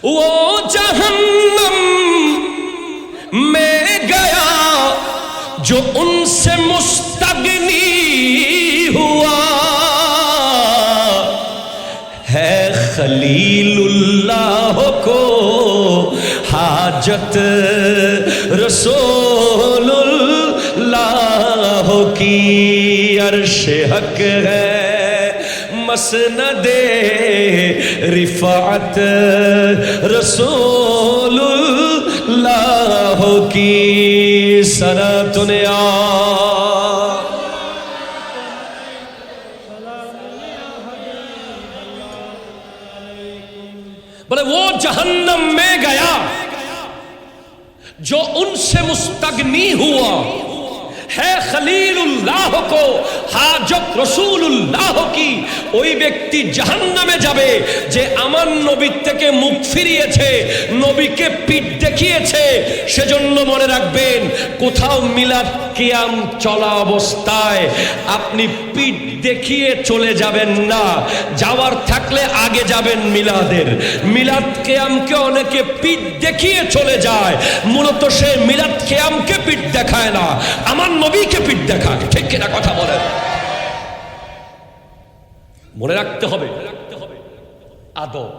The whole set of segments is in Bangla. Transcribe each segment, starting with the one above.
वो जहन्नम में गया जो उनसे मुस्तगनी हुआ है खलीलुल्लाह को हाजत रसूलुल्लाह की अर्श हक है मसनदे रिफात रसूलुल्लाह की सनतुने बोले वो जहन्नम में गया जो उनसे मुस्तगनी हुआ है खलीलुल्लाह को हाजत रसूलुल्लाह की। ওই ব্যক্তি জাহান্নামে যাবে যে আমার নবী থেকে মুখ ফিরিয়েছে, নবীকে পিঠ দেখিয়েছে। সেজন্য মনে রাখবেন, কোথাও মিলাদ কিয়াম চলা অবস্থায় আপনি পিঠ দেখিয়ে চলে যাবেন না। যাওয়ার থাকলে আগে যাবেন মিলাদের। মিলাদ কিয়ামকে অনেকে পিঠ দেখিয়ে চলে যায়, মূলত সে মিলাদ কিয়ামকে পিঠ দেখায় না, আমার নবীকে পিঠ দেখায়। ঠিক কিনা কথা বলেন? মনে রাখতে হবে আদব।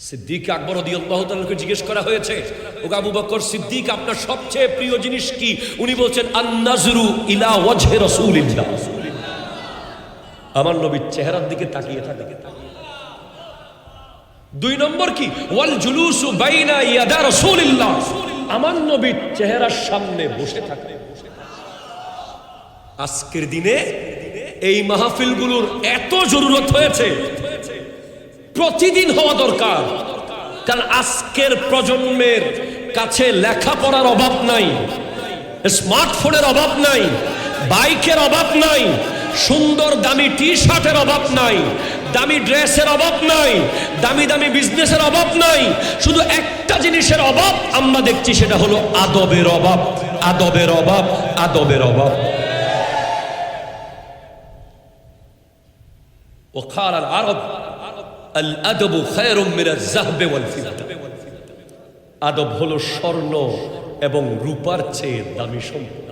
সিদ্দিক আকবর রাদিয়াল্লাহু তাআলাকে জিজ্ঞেস করা হয়েছে, ও আবু বকর সিদ্দিক, আপনার সবচেয়ে প্রিয় জিনিস কি? উনি বলছেন আন-নাজরু ইলা ওয়াজহি রাসূলিল্লাহ, আমার নবীর চেহারার দিকে তাকিয়ে থাকে। দুই নম্বর কি? ওয়াল জুলুসু বাইনা ইয়াদা রাসূলিল্লাহ, আমার নবীর চেহারার সামনে বসে থাকে। আজকের দিনে এই মাহফিলগুলোর এত জরুরত হয়েছে, প্রতিদিন হওয়া দরকার। কারণ আজকের প্রজন্মের কাছে লেখাপড়ার অভাব নাই, স্মার্টফোনের অভাব নাই, বাইকের অভাব নাই, সুন্দর দামি টি শার্টের অভাব নাই, দামি ড্রেসের অভাব নাই, দামি দামি বিজনেসের অভাব নাই। শুধু একটা জিনিসের অভাব আমরা দেখছি, সেটা হলো আদবের অভাব, আদবের অভাব, আদবের অভাব। وقال العرب الادب خير من الذهب والفضه, আদব হলো স্বর্ণ এবং রূপার চেয়ে দামি সম্পদ।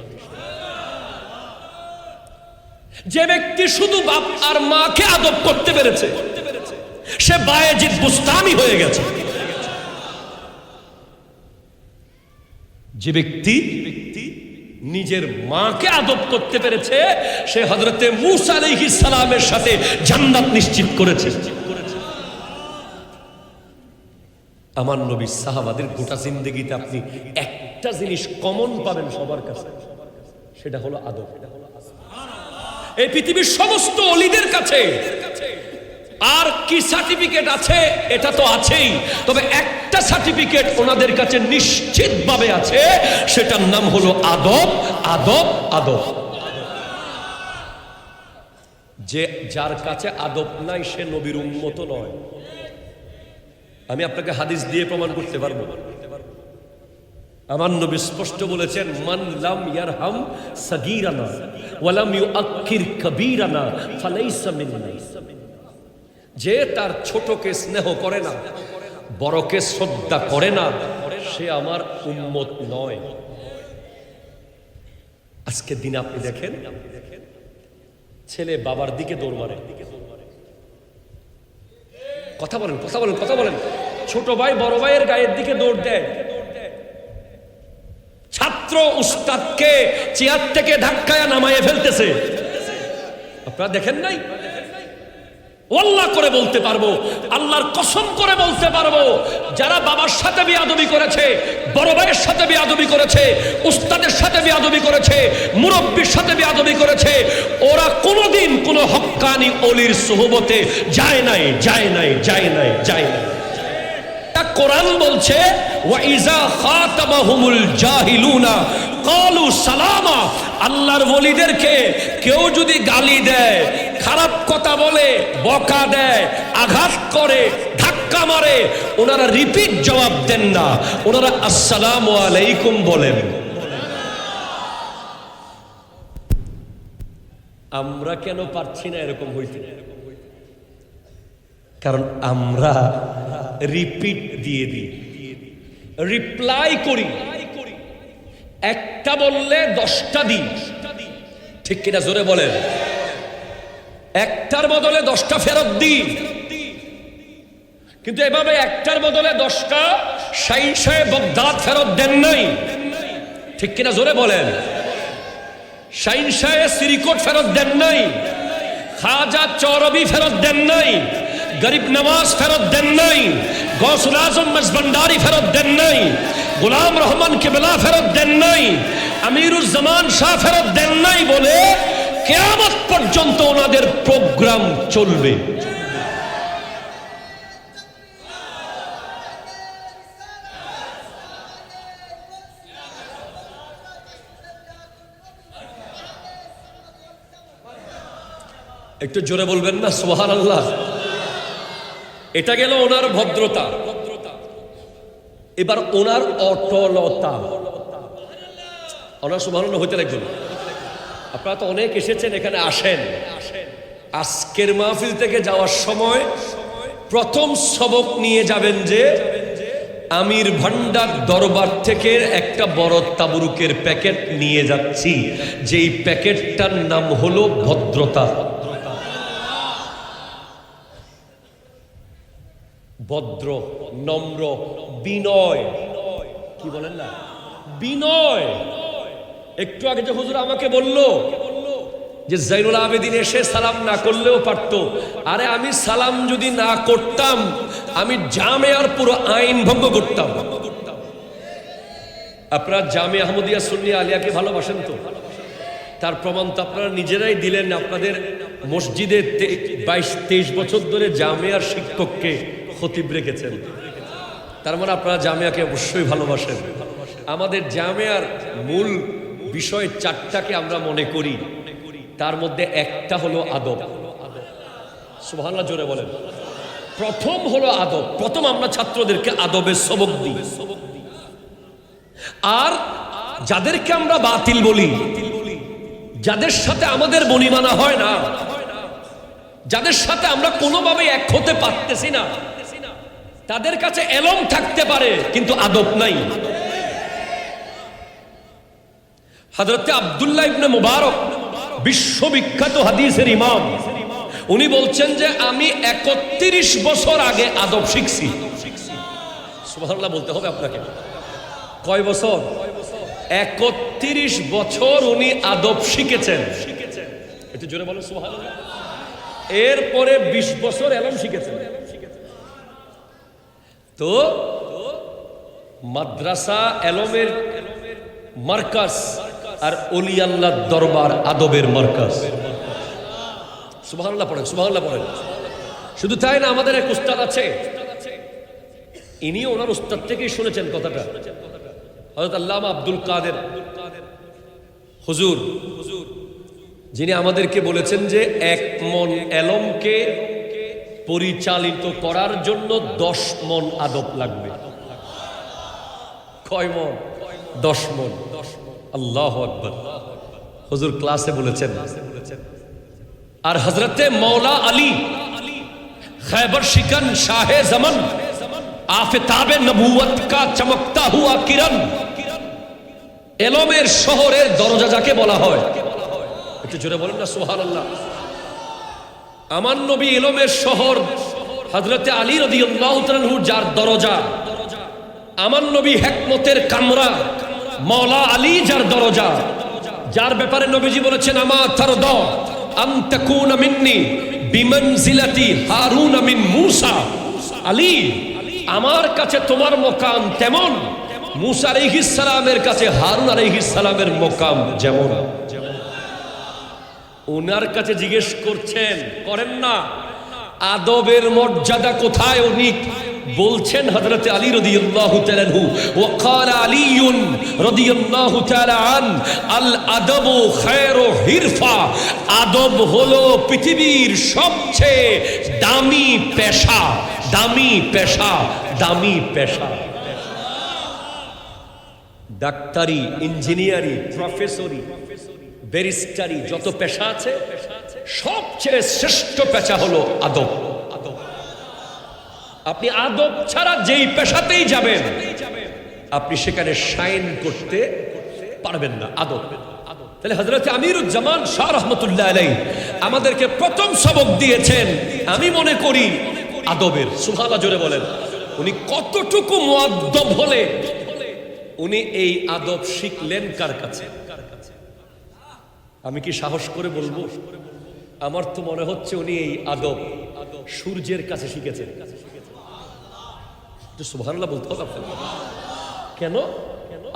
যে ব্যক্তি শুধু বাপ আর মাকে আদব করতে পেরেছে সে বায়েজিদ বুস্তামি হয়ে গেছে। যে ব্যক্তি নিজের মাকে আদব করতে পেরেছে সে হযরতে মূসা আলাইহিস সালামের সাথে জান্নাত নিশ্চিত করেছে। আমার নবীর সাহাবাদের গোটা জিন্দেগিতে আপনি একটা জিনিস কমন পাবেন সবার কাছে, সেটা হলো আদব। এই পৃথিবীর সমস্ত ওলিদের কাছে আর কি সার্টিফিকেট আছে? এটা তো আছেই, তবে একটা সার্টিফিকেট ওনাদের কাছে নিশ্চিতভাবে আছে, সেটার নাম হলো আদব, আদব, আদব। যে যার কাছে আদব নাই সে নবীর উম্মত নয়। আমি আপনাকে হাদিস দিয়ে প্রমাণ করতে পারবো। আমার নবী স্পষ্ট বলেছেন, মান লাম ইয়ারহাম সাগীরানা ওয়া লাম ইউআক্কির কবীরানা ফালাইসা মিন্না। যে তার ছোটকে স্নেহ করে না, বড়কে শ্রদ্ধা করে না, সে আমার উম্মত নয়। আজকের দিনে আপনি দেখেন, ছেলে বাবার দিকে দৌড় মারে। কথা বলেন, কথা বলেন, কথা বলেন। ছোট ভাই বড় ভাইয়ের গায়ের দিকে দৌড় দেয়। ছাত্র উস্তাদকে চেয়ার থেকে ধাক্কায় নামায়ে ফেলতেছে। আপনারা দেখেন নাই? আল্লাহ করে বলতে পারবো, আল্লাহর কসম করে বলতে পারবো, যারা বাবার সাথে বেয়াদবি করেছে, বড় ভাইয়ের সাথে বেয়াদবি করেছে, উস্তাদের সাথে বেয়াদবি করেছে, মুরব্বির সাথে বেয়াদবি করেছে, ওরা কোনোদিন কোনো হক্কানি ওলির সোহবতে যায় নাই, যায় নাই, যায় নাই, যায় নাই। কোরআন বলছে, ওয়া ইযা খাতাবাহুমুল জাহিলুনা ক্বালু সালামা। আল্লাহর ওলিদেরকে কেউ যদি গালি দেয়, খারাপ কথা বলে, বকা দেয়, আঘাত করে, ধাক্কা মারে, ওনারা রিপিট জবাব দেন না, ওনারা আসসালামু আলাইকুম বলেন। আমরা কেন পারছি না এরকম হইতে? কারণ আমরা রিপিট দিয়ে দিই, রিপ্লাই করি, একটা বললে 10টা দিই, ঠিক কিনা জোরে বলেন? একটার বদলে 10টা ফেরত দিই, কিন্তু এভাবে একটার বদলে 10টা শাহিন সাহেব বাগদাদ ফেরত দেন নাই, ঠিক কিনা জোরে বলেন? শাহিন সাহেব সিরিকোট ফেরত দেন নাই, খাজা চৌরবি ফেরত দেন নাই, গরিব নওয়াজ ফেরত দেন নাই, গৌসুল আজম মজবন্দারি ফেরত দেন নাই, গোলাম রহমান কেবলা ফেরত দেন নাই, আমিরুজ্জামান শাহ ফেরত দেন নাই বলে কিয়ামত পর্যন্ত ওনাদের প্রোগ্রাম চলবে। একটু জোরে বলবেন না সুবহানাল্লাহ? এটা গেল ওনার ভদ্রতা, এবার ওনার অটলতা। ওনার সুবহানাল্লাহ হইতে লাগবে। আপনারা তো অনেক এসেছেন, এখানে আসেন। আজকের মাহফিল থেকে যাওয়ার সময় প্রথম সবক নিয়ে যাবেন যে আমির ভান্ডার দরবার থেকে একটা বড় তাবরুকের প্যাকেট নিয়ে যাচ্ছি, যেই প্যাকেটটার নাম হলো ভদ্রতা। ভদ্র, নম্র, বিনয়, কি বলেন না, বিনয়। একটু আগে যে হুজুর আমাকে বলল যে জাইনুল আবেদিন এসে সালাম না করলেও পারতো, আরে আমি সালাম যদি না করতাম আমি জামিয়ার পুরো আইন ভঙ্গ করতাম। আপনারা জামে আহমদিয়া সুন্নিয়া আলিয়াকে ভালোবাসেন তো? তার প্রমাণ তো আপনারা নিজেরাই দিলেন। আপনাদের মসজিদে 22-23 বছর ধরে জামিয়ার শিক্ষককে খতিব রেখেছেন, তার মানে আপনারা জামিয়াকে অবশ্যই ভালোবাসেন। আমাদের জামিয়ার মূল বিষয় 4টাকে আমরা মনে করি, তার মধ্যে একটা হলো আদব। সুবহানাল্লাহ জোরে বলেন। প্রথম হলো আদব। প্রথম আমরা ছাত্রদেরকে আদবের সবক দিই। আর যাদেরকে আমরা বাতিল বলি, যাদের সাথে আমাদের বনিমানা হয় না, যাদের সাথে আমরা কোনোভাবে এক হতে পারতেছি না, তাদের কাছে এলম থাকতে পারে কিন্তু আদব নাই। হযরত আব্দুল্লাহ ইবনে মুবারক বিশ্ববিখ্যাত হাদিসের ইমাম, উনি বলছেন যে আমি 31 বছর আগে আদব শিখছি। সুবহানাল্লাহ বলতে হবে আপনাকে। কয় বছর? 31 বছর উনি আদব শিখেছেন। একটু জোরে বলেন সুবহানাল্লাহ। এরপরে 20 বছর এলম শিখেছেন। তো মাদ্রাসা এলমের মার্কাজ আর ওলি আল্লাহর দরবার আদবের মার্কাজ। সুবহানাল্লাহ পড়েন, সুবহানাল্লাহ পড়েন। শুধু তাই না, আমাদের এক উস্তাদ আছে, ইনি ওনার উস্তাদ থেকেই শুনেছেন কথাটা। হযরত আল্লামা আব্দুল কাদের হুজুর, যিনি আমাদেরকে বলেছেন যে 1 মন এলমকে পরিচালিত করার জন্য 10 মন আদব লাগবে। কয় মন? 10 মন। আল্লাহু আকবার। হুজুর ক্লাসে বলেছেন। আর হযরতে মৌলা আলী खैबर शिकन शाहे जमन आफताबे नबुवत का चमकता हुआ किरण, এলমের শহরের দরজা যাকে বলা হয়, একটু জোরে বলেন না সুবহানাল্লাহ। আমার নবী এলমের শহর হযরতে আলী রাদিয়াল্লাহু তাআলা আনহু যার দরজা, আমার নবী হিকমতের কামরা মাওলা আলী যার দরজা, যার ব্যাপারে নবীজি বলেছেন আমা তারদা আন তাকুনা মিন্নি বিমানজিলাতি হারুন মিন মূসা। আলী, আমার কাছে তোমার মকাম তেমন, মূসা আলাইহিস সালামের কাছে হারুন আলাইহিস সালামের মকাম যেমন। ওনার কাছে জিজ্ঞেস করছেন, করেন না, আদবের মর্যাদা কোথায়? উনি বলছেন হযরত আলী রাদিয়াল্লাহু তাআলা আনহু, ওয়া ক্বালা আলীউন রাদিয়াল্লাহু তাআলা আন আল আদবু খায়রু হিরফা, আদব হলো পৃথিবীর সবচেয়ে দামি পেশা, দামি পেশা, দামি পেশা। ডাক্তারি, ইঞ্জিনিয়ারিং, প্রফেসরি, ব্যারিস্টারি, যত পেশা আছে সবচেয়ে শ্রেষ্ঠ পেশা হলো আদব। আপনি আদব ছাড়া যেই পেশাতেই যাবেন আপনি সেখানে শাইন করতে পারবেন না। আদব। তাহলে হযরত আমিরুজ্জামান শাহ রহমতুল্লাহ আলাইহি আমাদেরকে প্রথম সবক দিয়েছেন, আমি মনে করি আদবের। সুবহানাল্লাহ জোরে বলেন। উনি কতটুকু মুআদ্দব হলে উনি এই আদব শিখলেন কার কাছে? আমি কি সাহস করে বলবো? আমার তো মনে হচ্ছে উনি এই আদব সূর্যের কাছে শিখেছেন। সুবহানাল্লাহ বলতে হবে আপনাকে। কেন?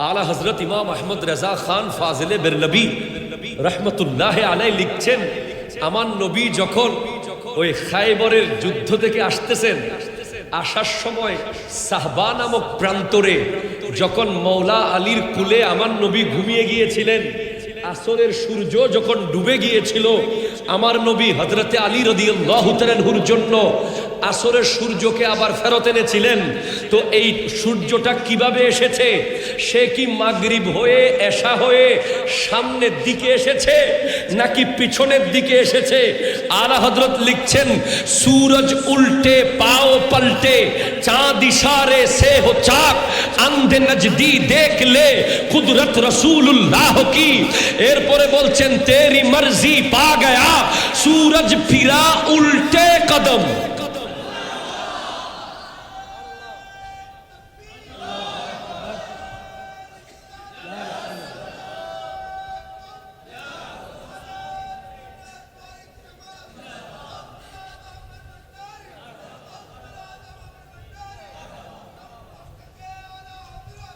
আলা হযরত ইমাম আহমদ রেজা খান ফাজিলে বেরলবি রহমতুল্লাহ আলাইহি লিখছেন, আমার নবী যখন ওই খায়বরের যুদ্ধ থেকে আসতেছেন, আসার সময় সাহবা নামক প্রান্তরে যখন মৌলা আলীর কুলে আমার নবী ঘুমিয়ে গিয়েছিলেন, আসরের সূর্য যখন ডুবে গিয়েছিল, আমার নবী হযরতে আলী রাদিয়াল্লাহু তাআলা আনহুর জন্য আসরের সূর্যকে আবার ফেরত এনেছিলেন। তো এই সূর্যটা কিভাবে এসেছে? সে কি মাগরিব হয়ে এশা হয়ে সামনের দিকে এসেছে নাকি পিছনের দিকে এসেছে? আলা হযরত লিখছেন, সূরজ উল্টে পাও পাল্টে চাঁদ ইশারে সে হো চাক আন্ধে নজদি দেখ লে কুদরত রাসূলুল্লাহ কি। এরপরে বলছেন, তেরি মর্জি পা গয়া সূরজ ফিরা উল্টে কদম।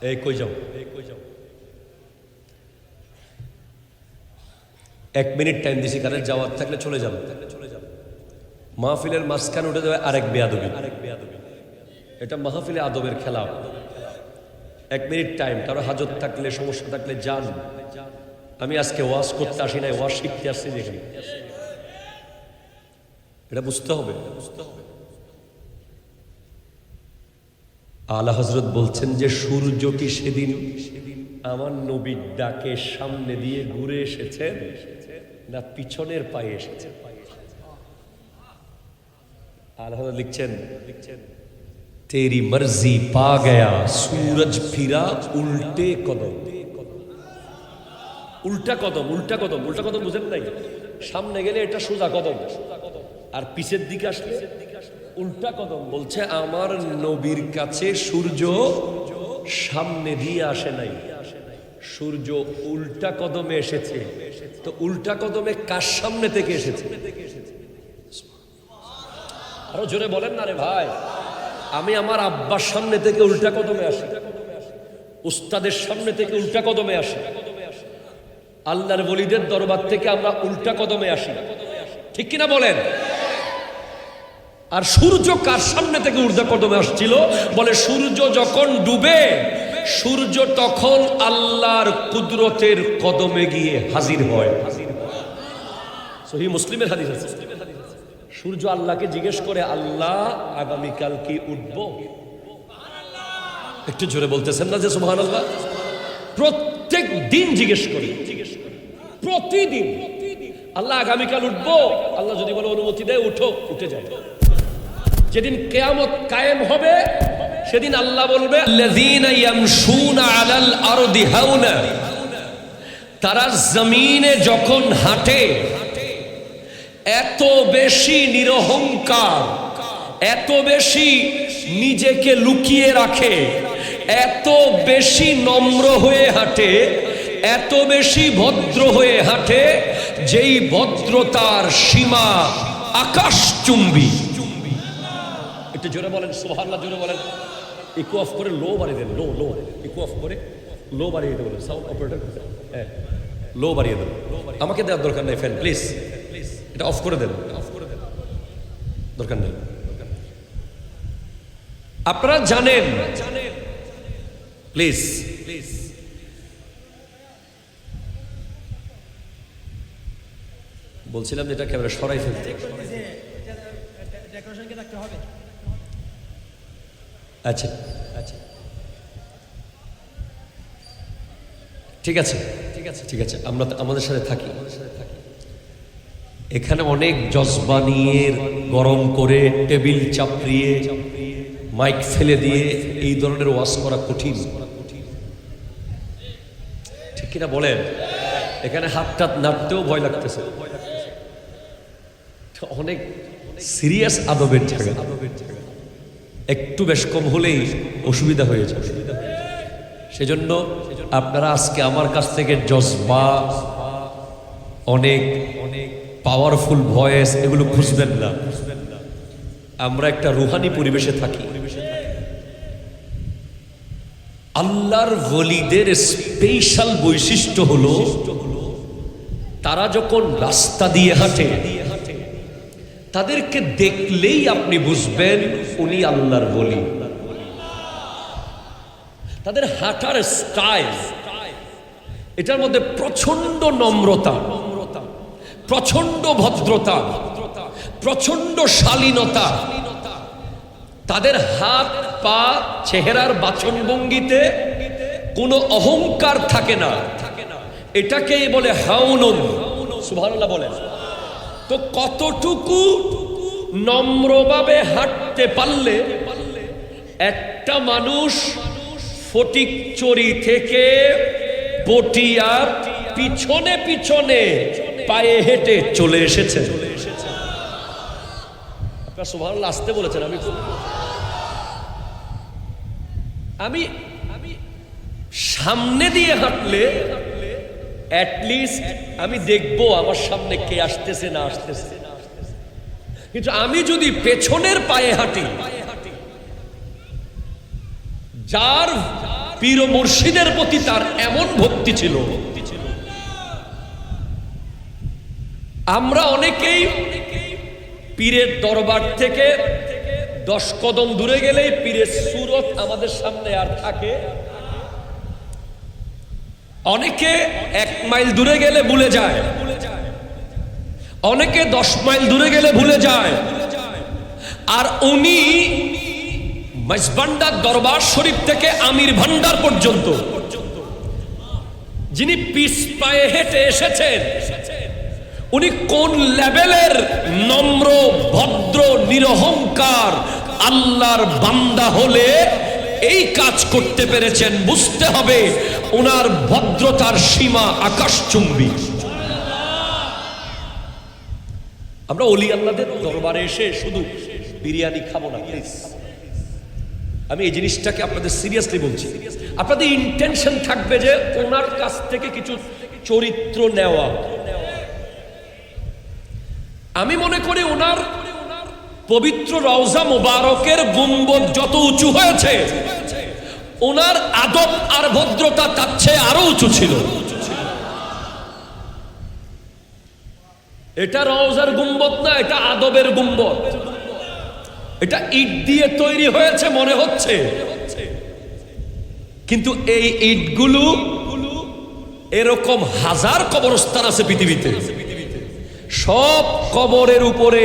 এই কই যাও, এক মিনিট টাইম দিছি, কারণ যাওয়ার থাকলে চলে যাবো। মাহফিলের মাঝখানে উঠে যাবে আরেক বেয়াদবি। এটা মাহফিলে আদবের খেলা। এক মিনিট টাইম, কারো হাজত থাকলে সমস্যা থাকলে যান। আমি আজকে ওয়াজ করতে আসি নাই, ওয়াজ শিখতে আসছি। যেখানে এটা বুঝতে হবে। আলা হযরত বলছেন যে সূর্যটি সেদিন আমার নবীর ডাকে সামনে দিয়ে ঘুরে এসেছেন না পিছনের পায়ে এসেছেন? আলা হযরত লিখছেন, তেরি মর্জি পা গয়া সূরজ ফিরা উল্টে কদম। উল্টা কদম, উল্টা কদম, উল্টা কদম বুঝেন নাই? সামনে গেলে এটা সোজা কদম, আর পিছের দিকে আসলে উল্টা কদম। বলছে আমার নবীর কাছে সূর্য সামনে দিয়ে আসে নাই, সূর্য উল্টা কদমে এসেছে। তো উল্টা কদমে কার সামনে থেকে এসেছে? আরো জোরে বলেন না রে ভাই। আমি আমার আব্বার সামনে থেকে উল্টা কদমে আসি, উস্তাদের সামনে থেকে উল্টা কদমে আসি, আল্লাহর ওলিদের দরবার থেকে আমরা উল্টা কদমে আসি, ঠিক কিনা বলেন? আর সূর্য কার সামনে থেকে উল্টা কদমে আসছিল? বলে সূর্য যখন ডুবে, সূর্য তখন আল্লাহর কুদরতের কদমে গিয়ে হাজির হয়। সহিহ মুসলিমের হাদিস আছে। সূর্য আল্লাহকে জিজ্ঞেস করে, আল্লাহ আগামীকাল কি উঠবো? একটু জোরে বলতেছেন না যে সুবহানাল্লাহ? প্রত্যেক দিন জিজ্ঞেস করি, প্রতিদিন আল্লাহ আগামীকাল উঠবো? আল্লাহ যদি বলে অনুমতি দেয় উঠো, উঠে যায়। যেদিন কিয়ামত কায়েম হবে সেদিন আল্লাহ বলবে, আল্লাযীনা ইয়ামশুনা আলাল আরদি হাওনা, তারা জমিনে যখন হাঁটে এত বেশি নিরহংকার, এত বেশি নিজেকে লুকিয়ে রাখে, এত বেশি নম্র হয়ে হাঁটে, এত বেশি ভদ্র হয়ে হাঁটে, যেই ভদ্রতার সীমা আকাশচুম্বী। একটু জোরে বলেন সুবহানাল্লাহ, জোরে বলেন। ইকো অফ করে লো বাড়িয়ে দেন, লো লো ইকো অফ করে লো বাড়িয়ে দেবেন। সাউন্ড অপারেটর, হ্যাঁ লো বাড়িয়ে দেন। আমাকে দেওয়ার দরকার নেই ফ্যান, প্লিজ এটা অফ করে দেন, দরকার নেই। আপনারা জানেন, প্লিজ বলছিলাম যে এটা ক্যামেরা সরাই ফেলতে। আচ্ছা আচ্ছা, ঠিক আছে ঠিক আছে ঠিক আছে, আমরা আমাদের সাথে থাকি। এখানে অনেক জজবা নিয়ে গরম করে টেবিল চাপড়িয়ে মাইক ফেলে দিয়ে এই ধরনের ওয়াজ করা কঠিন, ঠিক কিনা বলেন? এখানে হাতটা নাড়তেও ভয় লাগতেছে, অনেক সিরিয়াস আদবের জায়গা, একটু বেশ কম হলেই অসুবিধা হয়ে যাবে। সেজন্য আপনারা আজকে আমার কাছ থেকে জজবা, অনেক পাওয়ারফুল ভয়েস এগুলো খুঁজবেন না। আমরা একটা রুহানি পরিবেশে থাকি। আল্লাহর ওলিদের স্পেশাল বৈশিষ্ট্য হলো তারা যখন রাস্তা দিয়ে হাঁটে তাদেরকে দেখলেই আপনি বুঝবেন উনি আল্লাহর ওলি। তাদের হাঁটার স্টাইল, এটার মধ্যে প্রচন্ড নম্রতা, প্রচন্ড ভদ্রতা, প্রচন্ড শালীনতা। তাদের হাত পা চেহারার বাচনভঙ্গিতে কোনো অহংকার থাকে না, এটাকেই বলে হাউনুন। সুবহানাল্লাহ বলেন তো। কতটুকু নম্রভাবে হাঁটতে পারলে একটা মানুষ ফটিকচুরি থেকে পটিয়ার পিছনে পিছনে পায়ে হেঁটে চলে এসেছে। আপনার সুবহানাল্লাহ আসতে বলেছেন, আমি সামনে দিয়ে হাঁটলে অ্যাটলিস্ট আমি দেখবো আমার সামনে কে আসতেছে না আসতেছে, কিন্তু আমি যদি পেছনের পায়ে হাঁটি, যার পীর মুর্শিদের প্রতি তার এমন ভক্তি ছিল, আমরা অনেকেই পীরের দরবার থেকে 10 কদম দূরে গেলেই পীরের সুরত আমাদের সামনে আর থাকে। অনেকে 1 মাইল দূরে গেলে ভুলে যায়, অনেকে 10 মাইল দূরে গেলে ভুলে যায়। আর উনি মাইজবান্ডার দরবার শরীফ থেকে আমির ভান্ডার পর্যন্ত যিনি পিছ পায়ে হেঁটে এসেছেন, উনি কোন লেভেলের নম্র ভদ্র নিরহংকার আল্লাহর বান্দা হলে এই কাজ করতে পেরেছেন, বুঝতে হবে ওনার ভদ্রতার সীমা আকাশচুম্বী। আমরা ওলি আল্লাহদের দরবারে এসে শুধু বিরিয়ানি খাবো না, প্লিজ। আমি এই জিনিসটাকে আপনাদের সিরিয়াসলি বলছি। আপনাদের ইন্টেনশন থাকবে যে ওনার কাছ থেকে কিছু চরিত্র নেওয়া। আমি মনে করি ওনার পবিত্র রওজা মুবারকের গুম্বদ যত উঁচু হয়েছে, ওনার আদব আর ভদ্রতা তার চেয়ে আরো উঁচু ছিল। এটা রওজার গুম্বদ না, এটা আদবের গুম্বদ। এটা ইট দিয়ে তৈরি হয়েছে মনে হচ্ছে, কিন্তু এই ইটগুলো এরকম হাজার কবরস্থান আছে পৃথিবীতে। সব কবরের উপরে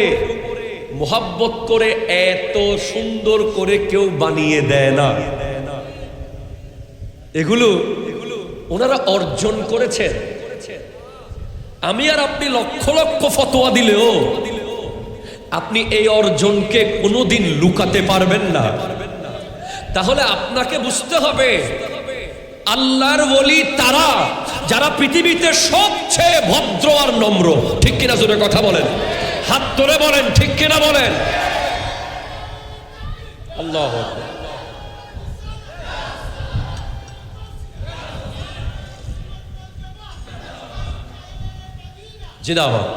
মোহাব্বত করে এত সুন্দর করে কেউ বানিয়ে দেয় না। এগুলো ওনারা অর্জন করেছেন। আমি আর আপনি লক্ষ লক্ষ ফতোয়া দিলেও আপনি এই অর্জনকে কোনোদিন লুকাতে পারবেন না। তাহলে আপনাকে বুঝতে হবে আল্লাহর ওলি তারা যারা পৃথিবীতে সবচেয়ে ভদ্র আর নম্র। ঠিক কিনা জোরে কথা বলেন, হাত ধরে বলেন ঠিক কিনা বলেন। আল্লাহ জিন্দাবাদ,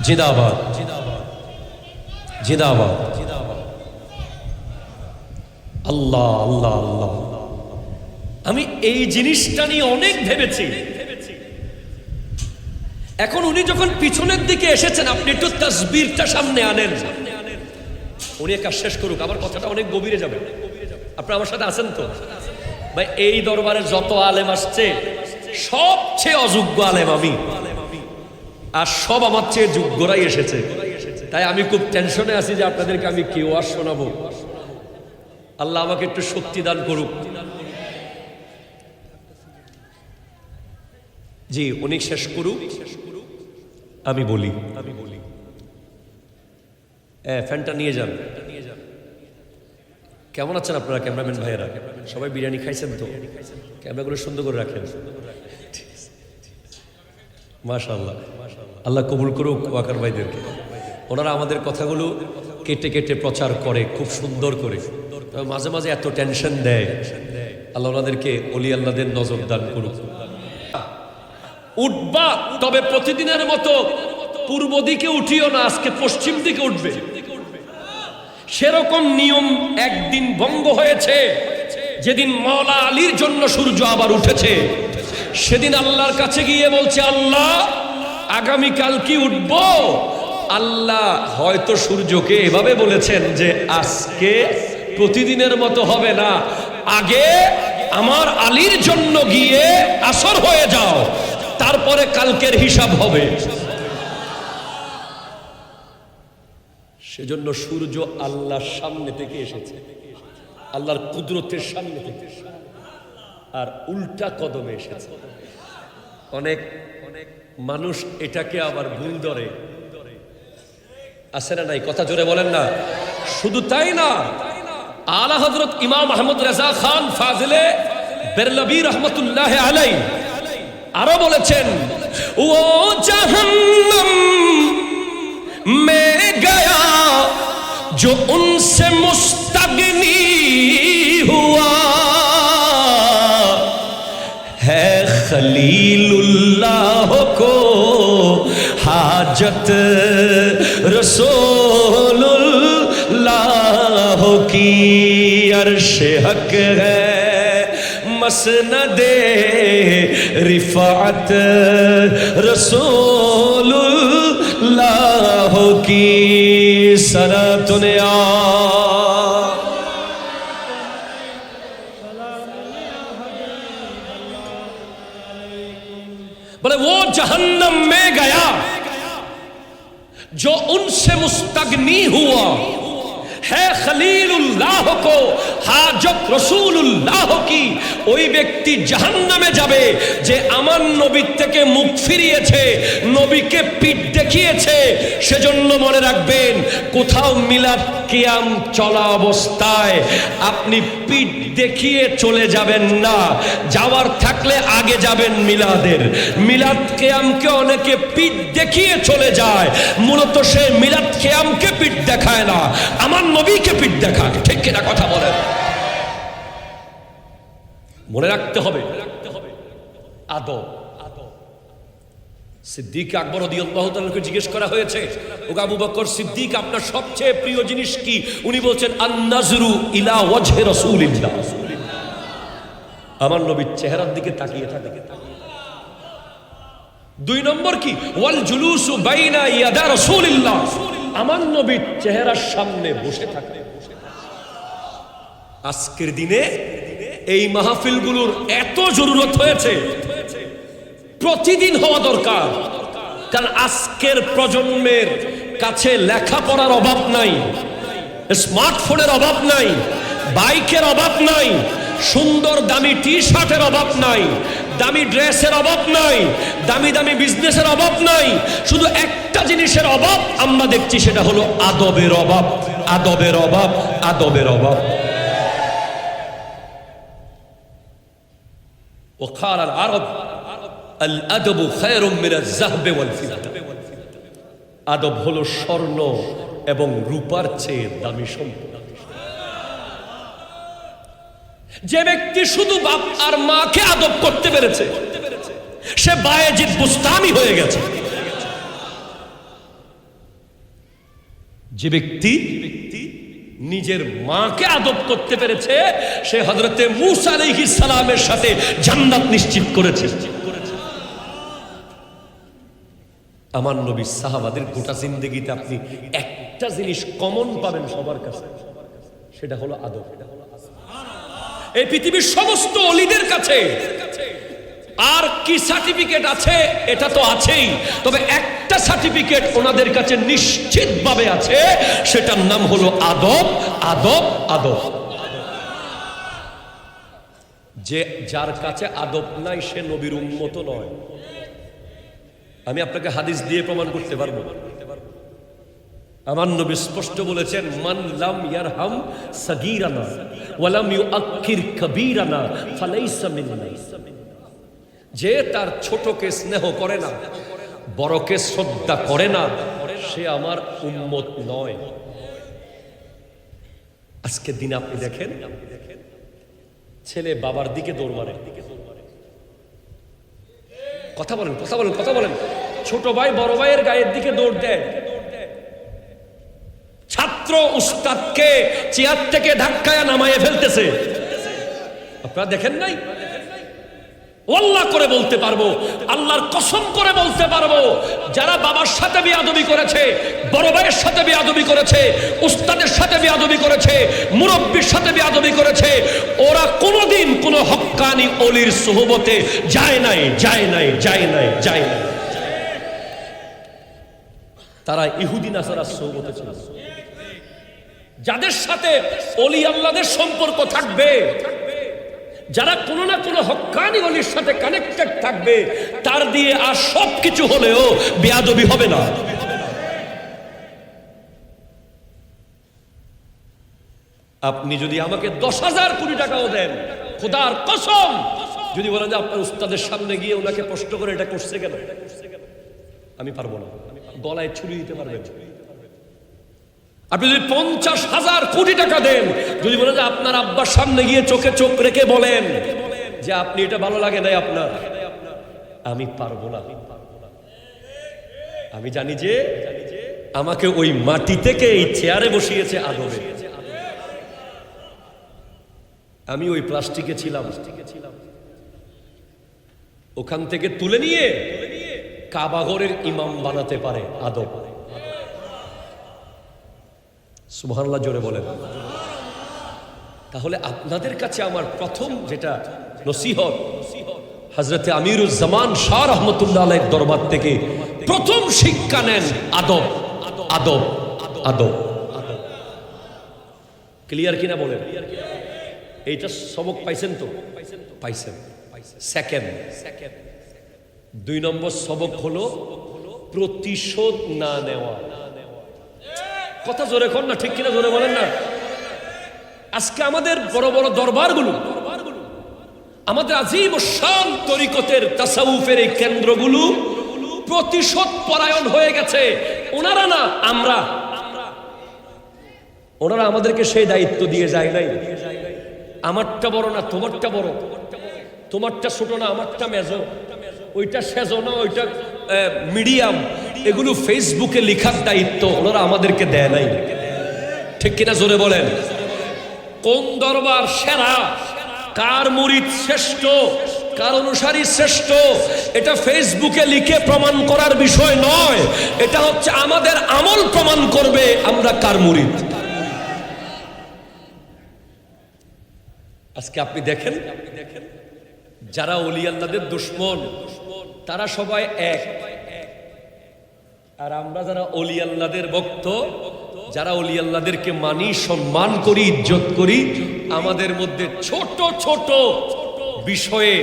জিন্দাবাদ, জিন্দাবাদ। আল্লাহ আল্লাহ আল্লাহ। আমি এই জিনিসটা নিয়ে অনেক ভেবেছি। এখন উনি যখন পিছনের দিকে এসেছেন, আপনি একটু তাসবিরটা সামনে আনেন। উনি কাজ শেষ করুক, আমার কথাটা অনেক গভীরে যাবে। আপনারা আমার সাথে আছেন তো ভাই? এই দরবারে যত আলেম আসছে সবচেয়ে অযোগ্য আলেম আমি, আর সব আমার চেয়ে যোগ্যরাই এসেছে। তাই আমি খুব টেনশনে আছি যে আপনাদেরকে আমি কেউ আর শোনাবো। আল্লাহ আমাকে একটু শক্তি দান করুক। জি, উনি শেষ করুক, আমি বলি। ফ্যানটা নিয়ে যান। কেমন আছেন আপনারা ক্যামেরাম্যান ভাইয়েরা? সবাই বিরিয়ানি খাইছেন তো? ক্যামেরাগুলো সুন্দর করে রাখেন। মাশাআল্লাহ, আল্লাহ কবুল করুক ওয়াকার ভাইদেরকে। ওনারা আমাদের কথাগুলো কেটে কেটে প্রচার করে খুব সুন্দর করে, তবে মাঝে মাঝে এত টেনশন দেয়। আল্লাহ ওনাদেরকে ওলি আল্লাহদের নজর দান করুক। উঠবা, তবে প্রতিদিনের মতো পূর্ব দিকে উঠিও না, আজকে পশ্চিম দিকে উঠবে। সেরকম নিয়ম একদিন ভঙ্গ হয়েছে, যেদিন মাওলা আলীর জন্য সূর্য আবার উঠেছে। সেদিন আল্লাহর কাছে গিয়ে বলছে, আল্লাহ আগামীকাল কি উঠবো? আল্লাহ হয়তো সূর্যকে এভাবে বলেছেন যে আজকে প্রতিদিনের মতো হবে না, আগে আমার আলীর জন্য গিয়ে আসর হয়ে যাও, তারপরে কালকের হিসাব হবে। সেজন্য সূর্য আল্লাহর সামনে থেকে এসেছে, আল্লাহর কুদরতের সামনে থেকে, আর উল্টা কদমে এসেছে। অনেক অনেক মানুষ এটাকে আবার ভুল ধরে, আছে না নাই? কথা জোরে বলেন না। শুধু তাই না, আলা হযরত ইমাম আহমদ রেজা খান ফাজিলে বেরলভী রহমতুল্লাহ আলাইহি আরো বলেছেন, ও জাহান্নাম में गया जो उनसे मुस्तगनी हुआ है, खलीलुल्लाह को हाजत रसूलुल्लाह की, अर्श हक है मसनदे रिफात रसूलुल्लाह की सनतुने बोले वो जहन्नम में गया जो उनसे मुस्तगनी हुआ है, खलीलुल्लाह को हाजत रसूलुल्लाह की। ওই ব্যক্তি জাহান্নামে যাবে যে আমার নবী থেকে মুখ ফিরিয়েছে, নবীকে পিঠ দেখিয়েছে। সেজন্য মনে রাখবেন, কোথাও মিলাদ কিয়াম চলা অবস্থায় আপনি পিঠ দেখিয়ে চলে যাবেন না, যাওয়ার থাকলে আগে যাবেন মিলাদের। মিলাদ কিয়ামকে অনেকে পিঠ দেখিয়ে চলে যায়, মূলত সে মিলাদ কিয়ামকে পিঠ দেখায় না, আমার নবীকে পিঠ দেখায়। ঠিক কিনা কথা বলেন? মনে রাখতে হবে আদব। সিদ্দিক আকবর রাদিয়াল্লাহু তাআলাকে জিজ্ঞেস করা হয়েছে, ও আবু বকর সিদ্দিক, আপনার সবচেয়ে প্রিয় জিনিস কি? উনি বলছেন, আন-নাজরু ইলা ওয়াজহি রাসূলিল্লাহ, আমার নবীর চেহারার দিকে তাকিয়ে থাকে। দুই নম্বর কি? ওয়াল জুলুসু বাইনা ইয়াদা রাসূলিল্লাহ, আমার নবীর চেহারার সামনে বসে থাকে। আজকের দিনে এই মাহফিলগুলোর এত জরুরত হয়েছে, প্রতিদিন হওয়া দরকার। কারণ আজকের প্রজন্মের কাছে লেখাপড়ার অভাব নাই, স্মার্টফোনের অভাব নাই, বাইকের অভাব নাই, সুন্দর দামি টি শার্টের অভাব নাই, দামি ড্রেসের অভাব নাই, দামি দামি বিজনেসের অভাব নাই। শুধু একটা জিনিসের অভাব আমরা দেখছি, সেটা হলো আদবের অভাব, আদবের অভাব, আদবের অভাব। وقال العرب الأدب خير من الذهب والفضة, আদব হলো স্বর্ণ এবং রূপার চেয়ে দামি সম্পদ। যে ব্যক্তি শুধু বাপ আর মাকে আদব করতে পেরেছে, সে বায়েজিদ বুস্তামি হয়ে গেছে। যে ব্যক্তি নিজের মাকে আদব করতে পেরেছে, সে হযরতে মূসা আলাইহিস সালামের সাথে জান্নাত নিশ্চিত করেছে। আমার নবী সাহাবাদের গোটা জিন্দেগিতে আপনি একটা জিনিস কমন পাবেন সবার কাছে, সেটা হলো আদব। এই পৃথিবীর সমস্ত ওলিদের কাছে আর কি সার্টিফিকেট আছে? এটা তো আছেই, তবে একটা সার্টিফিকেট ওনাদের কাছে নিশ্চিতভাবে আছে, সেটার নাম হলো আদব, আদব, আদব। যে যার কাছে আদব নাই, সে নবীর উম্মত নয়। আমি আপনাকে হাদিস দিয়ে প্রমাণ করতে পারবো। আমার নবী স্পষ্ট বলেছেন, মান লাম ইয়ারহাম সাগীরানা ওয়া লাম ইউআক্কির কাবীরানা ফালাইসা মিন্না। যে তার ছোটকে স্নেহ করে না, বড়কে শ্রদ্ধা করে না, সে আমার উম্মত নয়। আজকের দিন আপনি দেখেন, ছেলে বাবার দিকে দৌড় মারে। কথা বলেন, কথা বলেন, কথা বলেন। ছোট ভাই বড় ভাইয়ের গায়ের দিকে দৌড় দেয়। ছাত্র উস্তাদকে চেয়ার থেকে ধাক্কায় নামায়ে ফেলতেছে। আপনারা দেখেন নাই? আল্লাহ করে বলতে পারবো, আল্লাহর কসম করে বলতে পারবো, যারা বাবার সাথে বেয়াদবি করেছে, বড় ভাইয়ের সাথে বেয়াদবি করেছে, উস্তাদের সাথে বেয়াদবি করেছে, মুরব্বির সাথে বেয়াদবি করেছে, ওরা কোনোদিন কোনো হক্কানি ওলির সুহবতে যায় নাই, যায় নাই, যায় নাই, যায় নাই। তারা ইহুদি নাসারার সুহবতে ছিল। যাদের সাথে ওলি আল্লাহদের সম্পর্ক থাকবে, যারা কোনো না কোনো হক্কানি ওলির সাথে কানেক্টেড থাকবে, তার দিয়ে আর সব কিছু হলেও বেয়াদবি হবে না। আপনি যদি আমাকে 10,000 কোটি টাকাও দেন, খোদার কসম, যদি বলেন যে আপনার উস্তাদের সামনে গিয়ে ওনাকে প্রশ্ন করে এটা করছে কেন, আমি পারবো না। গলায় ছুরি দিতে পারবেন। আপনি যদি 50,000 কোটি টাকা দেন, যদি বলেন যে আপনার আব্বার সামনে গিয়ে চোখে চোখ রেখে বলেন যে আপনি এটা ভালো লাগে নাই আপনার, আমি পারবো না। আমি জানি যে আমাকে ওই মাটি থেকে এই চেয়ারে বসিয়েছে আদবে। আমি ওই প্লাস্টিকে ছিলাম, ওখান থেকে তুলে নিয়ে কাবাঘরের ইমাম বানাতে পারে আদব। সুবহানাল্লাহ জোরে বলেন। তাহলে আপনাদের কাছে আমার প্রথম যেটা নসিহত, হযরতে আমিরুজ্জামান শাহ রহমাতুল্লাহ আলাইহির দরবার থেকে প্রথম শিক্ষা নেন আদব, আদব, আদব। ক্লিয়ার কিনা বলেন? এইটা সবক পাইছেন তো? পাইছেন। সেকেন্ড 2 নম্বর সবক হলো প্রতিশোধ না নেওয়া। কথা জোরে কর না, ঠিক কিনা জোরে বলেন না। আজকে আমাদের বড় বড় দরবারগুলো, আমাদের আজিম শান তরিকতের তাসাউফের এই কেন্দ্রগুলো প্রতিশোধ পরায়ণ হয়ে গেছে। ওনারা না, আমরা। ওনারা আমাদেরকে সেই দায়িত্ব দিয়ে যায় নাই। আমারটা বড় না তোমারটা বড়, তোমারটা ছোট না আমারটা মেজো, ওইটা সেজো না ওইটা মিডিয়াম, এগুলো ফেসবুকে লেখার দায়িত্ব ওনারা আমাদেরকে দেয় নাই। ঠিক কিনা জোরে বলেন? কোন দরবার সেরা, কার মুরিদ শ্রেষ্ঠ, কার অনুসারী শ্রেষ্ঠ, এটা ফেসবুকে লিখে প্রমাণ করার বিষয় নয়। এটা হচ্ছে আমাদের আমল প্রমাণ করবে আমরা কার মুরিদ। আজকে আপনি দেখেন, যারা ওলি আল্লাহদের দুশমন তারা সবাই এক, আর আমরা যারা ওলি আল্লাহদের ভক্ত, যারা ওলি আল্লাহদেরকে মানি, সম্মান করি, ইজ্জত করি, আমাদের মধ্যে ছোট ছোট বিষয়ে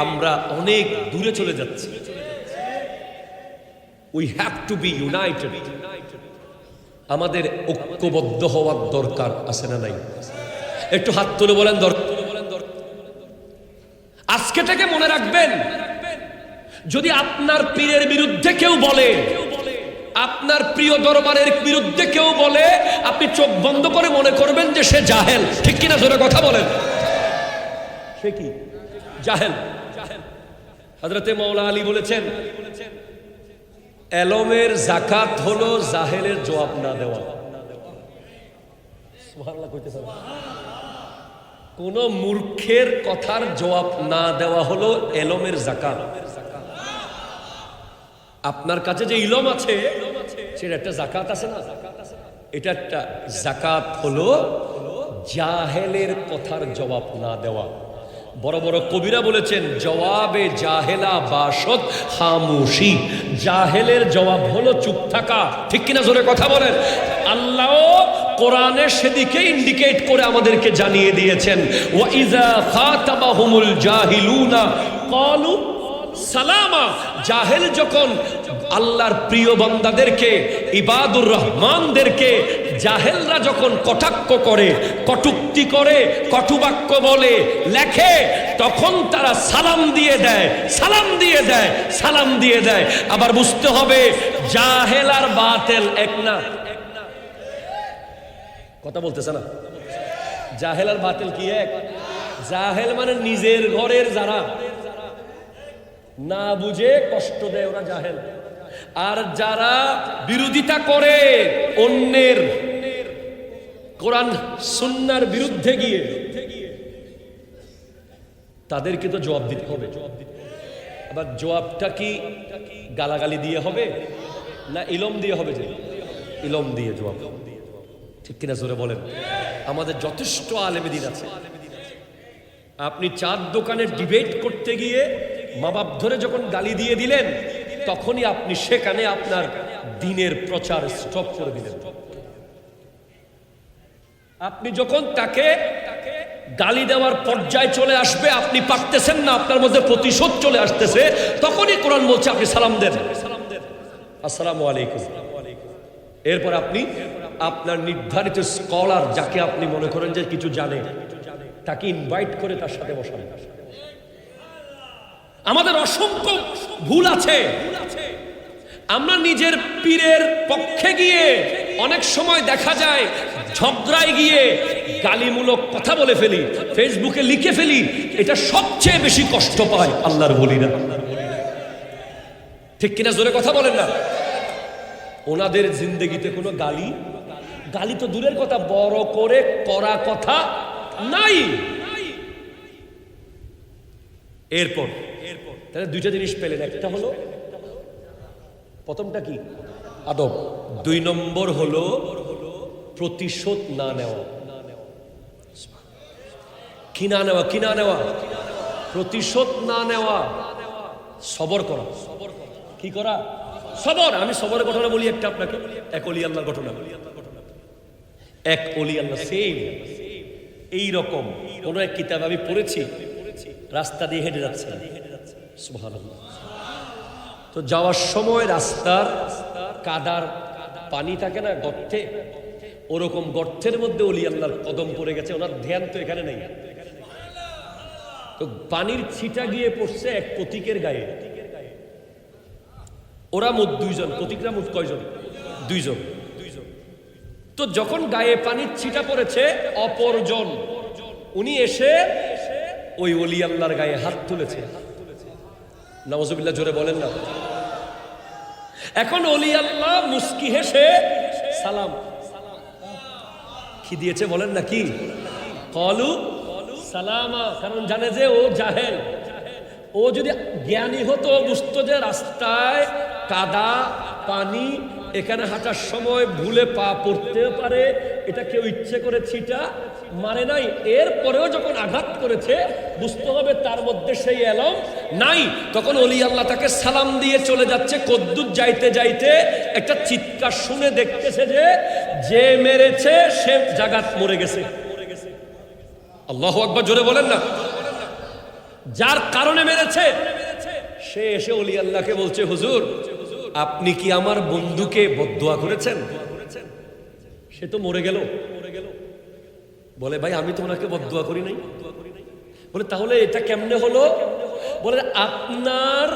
আমরা অনেক দূরে চলে যাচ্ছি। We have to B United. আমাদের ঐক্যবদ্ধ হওয়ার দরকার আছে না নাই? একটু হাত তুলে বলেন দরকার। আজকে থেকে মনে রাখবেন, যদি আপনার পীরের বিরুদ্ধে কেউ বলে, আপনার প্রিয় দরবারের বিরুদ্ধে কেউ বলে, আপনি চোখ বন্ধ করে মনে করবেন যে সে জাহেল। ঠিক কিনা জোরে কথা বলেন? সে কি? জাহেল। হযরতে মাওলা আলী বলেছেন, এলমের যাকাত হলো জাহেলের জবাব না দেওয়া। সুবহানাল্লাহ কইতেছেন। কোন মূর্খের কথার জবাব না দেওয়া হলো এলমের যাকাত। আপনার কাছে যে ইলম আছে সেটা একটা যাকাত আছে না? এটা একটা যাকাত হলো জাহেলের কথার জবাব না দেওয়া। বড় বড় কবিরা বলেছেন, জবাবে জাহেলা বাসত খামোশি। জাহেলের জবাব হলো চুপ থাকা। ঠিক কিনা জোরে কথা বলেন? আল্লাহ কোরআনে সেদিকে ইন্ডিকেট করে আমাদেরকে জানিয়ে দিয়েছেন, ওয়া ইযা খাতাবাহুমুল জাহিলুনা ক্বালু সালামা। জাহেল যখন আল্লাহর প্রিয় বান্দাদেরকে, ইবাদুর রহমানদেরকে জাহেলরা যখন কটাক্ষ করে, কটূক্তি করে, কটুবাক্য বলে, লেখে, তখন তারা সালাম দিয়ে দেয়, সালাম দিয়ে দেয়, সালাম দিয়ে দেয়। আবার বুঝতে হবে জাহেল আর বাতিল এক না। কথা বলতেছে না? জাহেল আর বাতিল কি এক? জাহেল মানে নিজের ঘরের যারা না বুঝে কষ্ট দেয় ওরা জাহেল। আর যারা বিরোধিতা করে অন্যের কোরআন সুন্নাহর বিরুদ্ধে গিয়ে, তাদেরকে তো জবাব দিতে হবে। আবার জবাবটা কি গালাগালি দিয়ে হবে না ইলম দিয়ে হবে? যে ইলম দিয়ে জবাব, ঠিক কিনা জোরে বলেন? আমাদের যথেষ্ট আলেমে দিন আছে। আপনি চার দোকানে ডিবেট করতে গিয়ে মা বাপ ধরে যখন গালি দিয়ে দিলেন, তখনই আপনি সেখানে আপনার দ্বীনের প্রচার স্টপ করে দিলেন। আপনি যখন তাকে গালি দেওয়ার পর্যায়ে চলে আসবে, আপনি পারতেছেন না, আপনার মধ্যে প্রতিশোধ চলে আসতেছে, তখনই কোরআন বলছে আপনি সালাম দেন, আসসালামু আলাইকুম। এরপর আপনি আপনার নির্ধারিত স্কলার, যাকে আপনি মনে করেন যে কিছু জানে, তাকে ইনভাইট করে তার সাথে বসান। আমাদের অসংখ্য ভুল আছে। আমরা নিজের পীরের পক্ষে গিয়ে অনেক সময় দেখা যায় ঝগড়ায় গিয়ে গালিমূলক কথা বলে ফেলি, ফেসবুকে লিখে ফেলি। এটা সবচেয়ে বেশি কষ্ট পায় আল্লাহর ওলিরা। ঠিক কিনা জোরে কথা বলেন না? ওনাদের জিন্দেগিতে কোনো গালি তো দূরের কথা, বড় করে করা কথা নাই। এরপর তাহলে দুইটা জিনিস পেলেন। একটা হলো, প্রথমটা কি? আদব। 2 নম্বর হলো প্রতিশোধ না নেওয়া। কি না নেওয়া? কি না নেওয়া? প্রতিশোধ না নেওয়া, সবর করা। কি করা? সবর। আমি সবরের ঘটনা বলি একটা আপনাকে। এক ওলি আল্লাহর ঘটনা। এক ওলি আল্লাহ সেম এইরকম কোন এক কিতাব আমি পড়েছি, রাস্তা দিয়ে হেঁটে যাচ্ছে, সুবহানাল্লাহ। তো যাওয়ার সময় রাস্তার কাদার পানি থাকে না গর্তে, ওরকম গর্তের মধ্যে ওলি আল্লাহর কদম পড়ে গেছে। ওনার ধ্যান তো এখানে নেই। তো পানির ছিটা গিয়ে পড়ছে এক পথিকের গায়ে। ওরা মোট 2 জন, পথিকরা মোট কয়জন? 2 জন। তো যখন গায়ে পানির ছিটা পড়েছে, অপরজন উনি এসে ওই ওলি আল্লাহর গায়ে হাত তুলেছে। নাউজুবিল্লাহ, জোরে বলেন না। এখন ওলি আল্লাহ মুস্কি হেসে সালাম কি দিয়েছে বলেন না? কি কলু সালামা। কারণ জানে যে ও জাহেল। ও যদি জ্ঞানী হতো, বুঝতো যে রাস্তায় কাদা পানি, এখানে হাঁটার সময় ভুলে পা পড়তে পারে, এটা কেউ ইচ্ছে করে ছিটা মারে নাই। এরপরেও যখন আঘাত করেছে, বুঝতে হবে তার মধ্যে সেই এলম নাই। তখন ওলি আল্লাহ তাকে সালাম দিয়ে চলে যাচ্ছে। কদ্দুর যাইতে যাইতে একটা চিৎকার শুনে দেখতেছে যে মেরেছে সে জাগাত মরে গেছে। আল্লাহু আকবার, জোরে বলেন না। যার কারণে মেরেছে সে এসে ওলি আল্লাহকে বলছে, হুজুর আপনি কি আমার বন্ধুকে বদদুয়া করেছেন? সে তো মরে গেল। বলে, ভাই আমি তো ওনাকে বদদুয়া করি নাই। বলে, তাহলে এটা কেমনে হলো? বলে, আপনার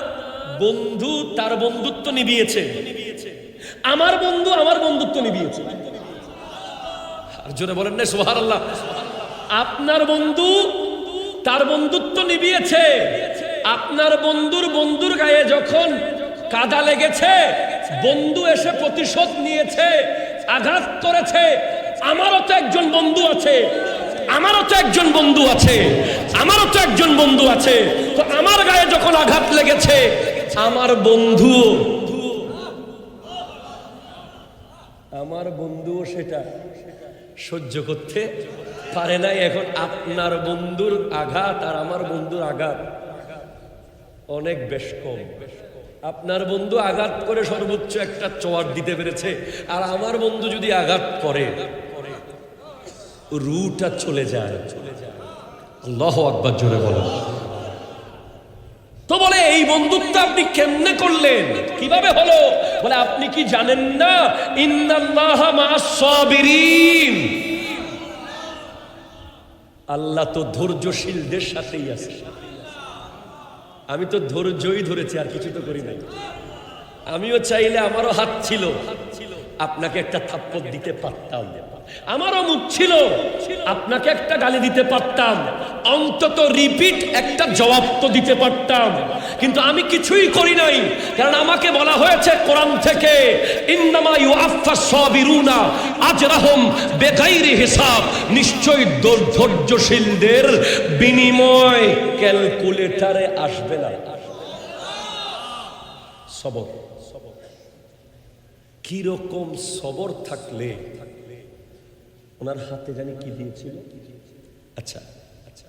বন্ধু তার বন্ধুত্ব নিভিয়েছে, আমার বন্ধু আমার বন্ধুত্ব নিভিয়েছে। আর জোরে বলেন না সুবহানাল্লাহ। আপনার বন্ধু তার বন্ধুত্ব নিভিয়েছে। আপনার বন্ধুর গায়ে যখন কাদা লেগেছে, বন্ধু এসে প্রতিশোধ নিয়েছে, আঘাত করেছে। আমারও তো একজন বন্ধু আছে, আমারও তো একজন বন্ধু আছে, আমারও তো একজন বন্ধু আছে। তো আমার গায়ে যখন আঘাত লেগেছে, আমার বন্ধুও সেটা সহ্য করতে পারে নাই। এখন আপনার বন্ধুর আঘাত আর আমার বন্ধুর আঘাত অনেক বেশ কম। আপনার বন্ধু আঘাত করে সর্বোচ্চ একটা চোয়ার দিতে পেরেছে, আর আমার বন্ধু যদি আঘাত করে রুটা চলে যায়। আল্লাহু আকবার, জোরে বলেন। তো বলে এই বন্ধুত্ব আপনি কেমনে করলেন, কিভাবে হলো? বলে আপনি কি জানেন না ইন্নাল্লাহা মা'আস সাবিরিন, আল্লাহ তো ধৈর্যশীলদের সাথেই আছে। আমি তো ধৈর্যই ধরেছি, আর কিছু তো করি নাই। আমিও চাইলে আমারও হাত ছিল, আপনাকে একটা থাপ্পড় দিতে পারতাম, আমারও মুখ ছিল, আপনাকে একটা গালি দিতে পারতাম, অন্তত রিপিট একটা জবাব তো দিতে পারতাম, কিন্তু আমি কিছুই করি নাই। কারণ আমাকে বলা হয়েছে কোরআন থেকে, ইন্নামা ইউআফফাস সাবিরুনা আজরাহুম বিগাইরি হিসাব, নিশ্চয়ই ধৈর্যশীলদের বিনিময় ক্যালকুলেটরে আসবে না। সবর, কি রকম সবর থাকলে, ওনার হাতে জানি কি দিয়েছিল, আচ্ছা আচ্ছা,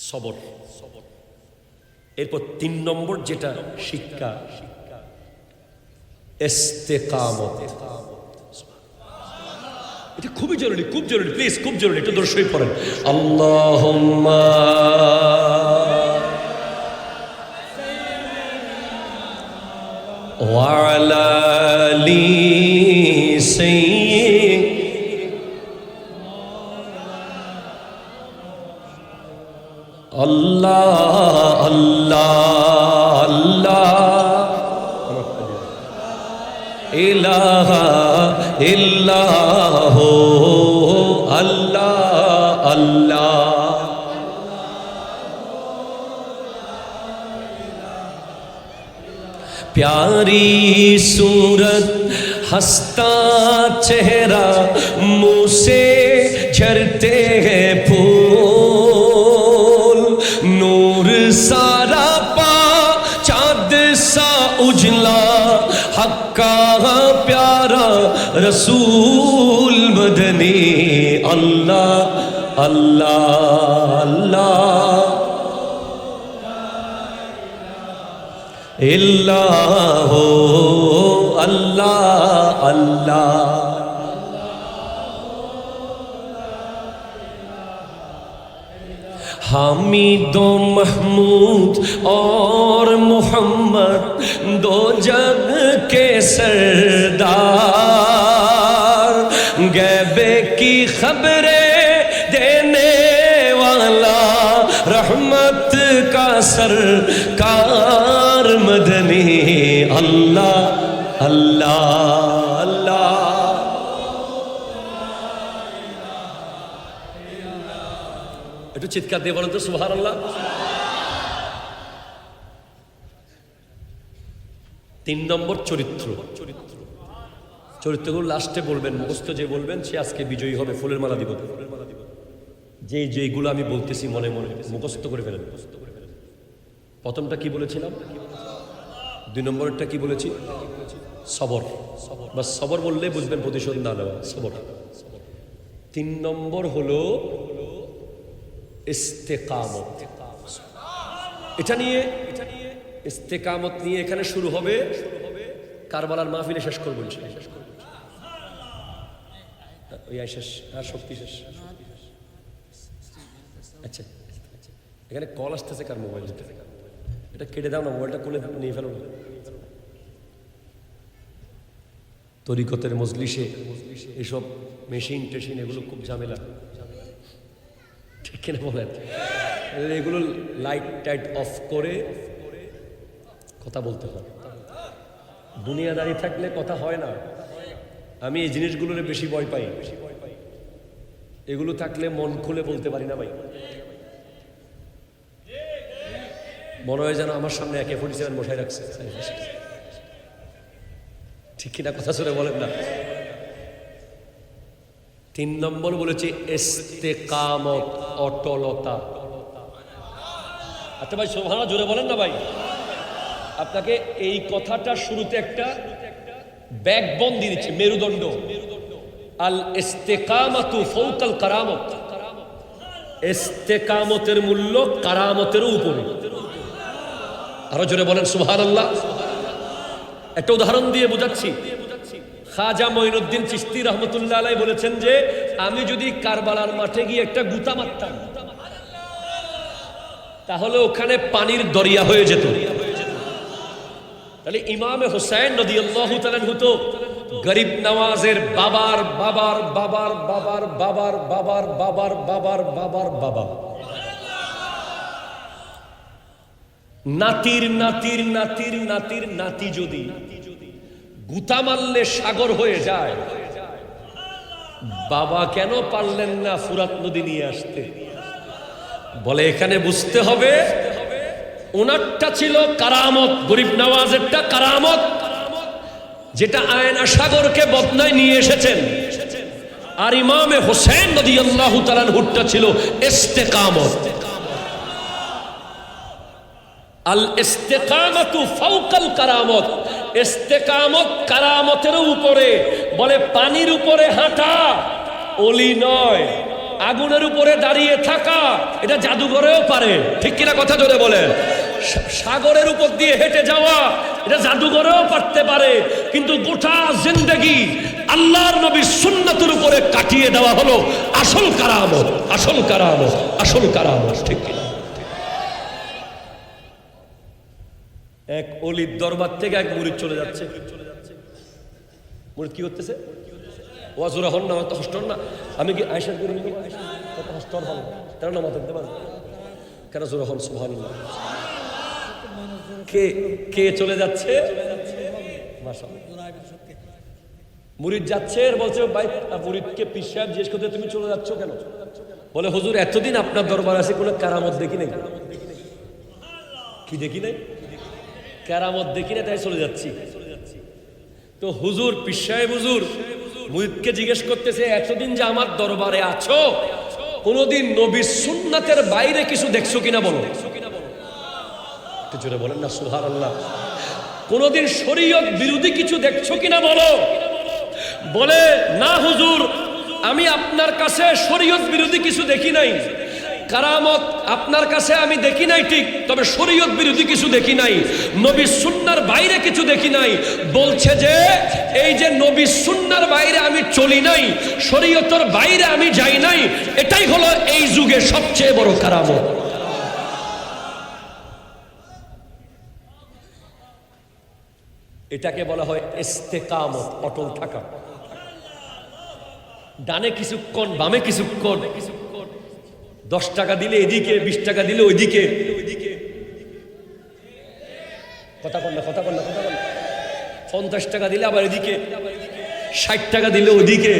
সবর। এরপর 3 নম্বর যেটা শিক্ষা, ইস্তেকামত। এটা খুবই জরুরি, খুব জরুরি, প্লিজ খুব জরুরি, একটু দর্শই পড়েন। আল্লাহুম্মা ওয়া আলা আলি সাইয়্যিদ আল্লাহ আল্লাহ আল্লাহ ইলাহা ইল্লাহু আল্লাহ আল্লাহ। प्यारी सूरत हंसता चेहरा, मुंह से झरते हैं फूल, नूर सारा पा चाँद सा उजला, हक्का प्यारा रसूल मदनी, अल्लाह अल्लाह अल्लाह इल्लाहु अल्लाह अल्लाह। हामिदो महमूद और मोहम्मद, दो जग के सरदार, गैबे की खबरें देने वाला, रहमत का सरकार मदनी, अल्लाह अल्लाह अल्लाह। একটু চিৎকার দিয়ে বলেন তো সুবহানাল্লাহ। 3 নম্বর চরিত্র। চরিত্রগুলো লাস্টে বলবেন, মুখস্থ যে বলবেন সে আজকে বিজয়ী হবে, ফুলের মালা দিব। যেইগুলো আমি বলতেছি মনে মনে মুখস্থ করে ফেলেন। প্রথমটা কি বলেছিলাম, 2 নম্বরটা কি বলেছি, সবর। বা সবর বললে বুঝবেন প্রতিশোধ না নেওয়া, সবর। 3 নম্বর হলো ইস্তেকামত। এটা নিয়ে ইস্তেকামত নিয়ে এখানে শুরু হবে, কারবালার মাহফিলে শেষ করবো ইনশাআল্লাহ। ওই শেষ, আর শক্তি শেষ। আচ্ছা, এখানে কল আসতেছে কার মোবাইল, এটা কেটে দাও না, মোবাইলটা খুলে নিয়ে ফেলো না। তরিকতের মজলিসে এসব মেশিন টেশিন এগুলো খুব ঝামেলা, ঠিক কিনা বলেন? এগুলো লাইট টাইট অফ করে কথা বলতে হয়। দুনিয়াদারি থাকলে কথা হয় না। আমি এই জিনিসগুলোর বেশি ভয় পাই, এগুলো থাকলে মন খুলে বলতে পারি না ভাই। মনে হয় যেন আমার সামনে AK-47 বসায় রাখছে, ঠিক কিনা কথা শুনে বলেন না। 3 নম্বর বলেছে ইস্তেকামত, অটলতা। আচ্ছা ভাই সুবহানাল্লাহ জোরে বলেন না ভাই। আপনাকে এই কথাটা শুরুতে একটা ব্যাকবোন দিয়ে দিচ্ছে, মেরুদণ্ড। আল ইস্তেকামাতু ফাওকাল কারামত, ইস্তেকামতের মূল্য কারামতেরও উপরে। আরো জোরে বলেন সুবহানাল্লাহ। একটা উদাহরণ দিয়ে বোঝাচ্ছি। খাজা মঈনুদ্দিন চিশতি রহমতুল্লাহ আলাইহি বলেছেন যে আমি যদি কারবালার মাঠে গিয়ে একটা গুতা মারতাম, তাহলে ওখানে পানির দরিয়া হয়ে যেত। তাহলে ইমামে হুসাইন রাদিয়াল্লাহু তাআলা হতো গরিব নওয়াজের বাবার বাবার বাবার বাবার বাবার বাবার বাবার বাবার বাবার বাবা, নাতির নাতির নাতির নাতির নাতি যদি গুতা মারলে সাগর হয়ে যায়, বাবা কেন পারলেন না ফুরাত নদী নিয়ে আসতে? বলে এখানে বুঝতে হবে ওনারটা ছিল কারামত, গরিব নওয়াজেরটা কারামত, যেটা আয়না সাগরকে বদনায় নিয়ে এসেছেন। আর ইমামে হোসেন রাদিয়াল্লাহু তাআলা আনহুটা ছিল ইস্তেকামত। আল ইস্তেকামাতু ফাওকাল কারামত, ইস্তেকামত কারামতের উপরে। বলে পানির উপরে হাঁটা ওলি নয়, আগুনের উপরে দাঁড়িয়ে থাকা এটা জাদুঘরেও পারে, ঠিক কিনা কথা জোরে বলেন। সাগরের উপর দিয়ে হেঁটে যাওয়া এটা জাদুঘরেও পারতে পারে, কিন্তু গোটা জিন্দেগি আল্লাহর নবীর সুন্নাতের উপরে কাটিয়ে দেওয়া হলো আসল কারামত, আসল কারামত, আসল কারামত, ঠিক কিনা। এক অলির দরবার থেকে এক মুরিদ চলে যাচ্ছে। মুরিদ কি করতেছে? ওয়াজুরা হন না, তো হস্টন না, আমি কি আয়সা করি কত হস্টর ভালো তারা নামাজ পড়তে পারে কেন? জোরা হন সুবহানাল্লাহ। কে কে চলে যাচ্ছে? মুরিদ যাচ্ছে, বলছে ভাই মুরিদকে পীর সাহেব জিজ্ঞেস করতে তুমি চলে যাচ্ছ কেন? বলে হুজুর এতদিন আপনার দরবার আছে কোনো কারামত দেখি নাই। কি দেখি নাই? কারামত দেখি না, তাই চলে যাচ্ছি। তো হুজুর পীর সাহেব হুজুর মুরিদকে জিজ্ঞেস করতেছে এতদিন যে আমার দরবারে আছো কোনদিন নবীর সুন্নাতের বাইরে কিছু দেখছো কিনা বলো। একটু জোরে বলেন না সুবহানাল্লাহ। কোনদিন শরীয়ত বিরোধী কিছু দেখছো কিনা বলো। বলে না হুজুর আমি আপনার কাছে শরীয়ত বিরোধী কিছু দেখি নাই, কারামত আপনার কাছে আমি দেখি নাই ঠিক, তবে শরীয়ত বিরোধী কিছু দেখি নাই, নবীর সুন্নাহর বাইরে কিছু দেখি নাই। বলছে যে এই যে নবীর সুন্নাহর বাইরে আমি চলি নাই, শরীয়তের বাইরে আমি যাই নাই, এটাই হলো এই যুগে সবচেয়ে বড় কারামত। এটাকে বলা হয় ইস্তেকামত, অটল থাকা। ডানে কিছুক্ষণ বামে কিছুক্ষণ, 10 টাকা দিলে এদিকে, 20 টাকা দিলে ওইদিকে। কথা কন না, কথা কন না, কথা কন না। 50 টাকা দিলে আবার এদিকে, 60 টাকা দিলে ওইদিকে।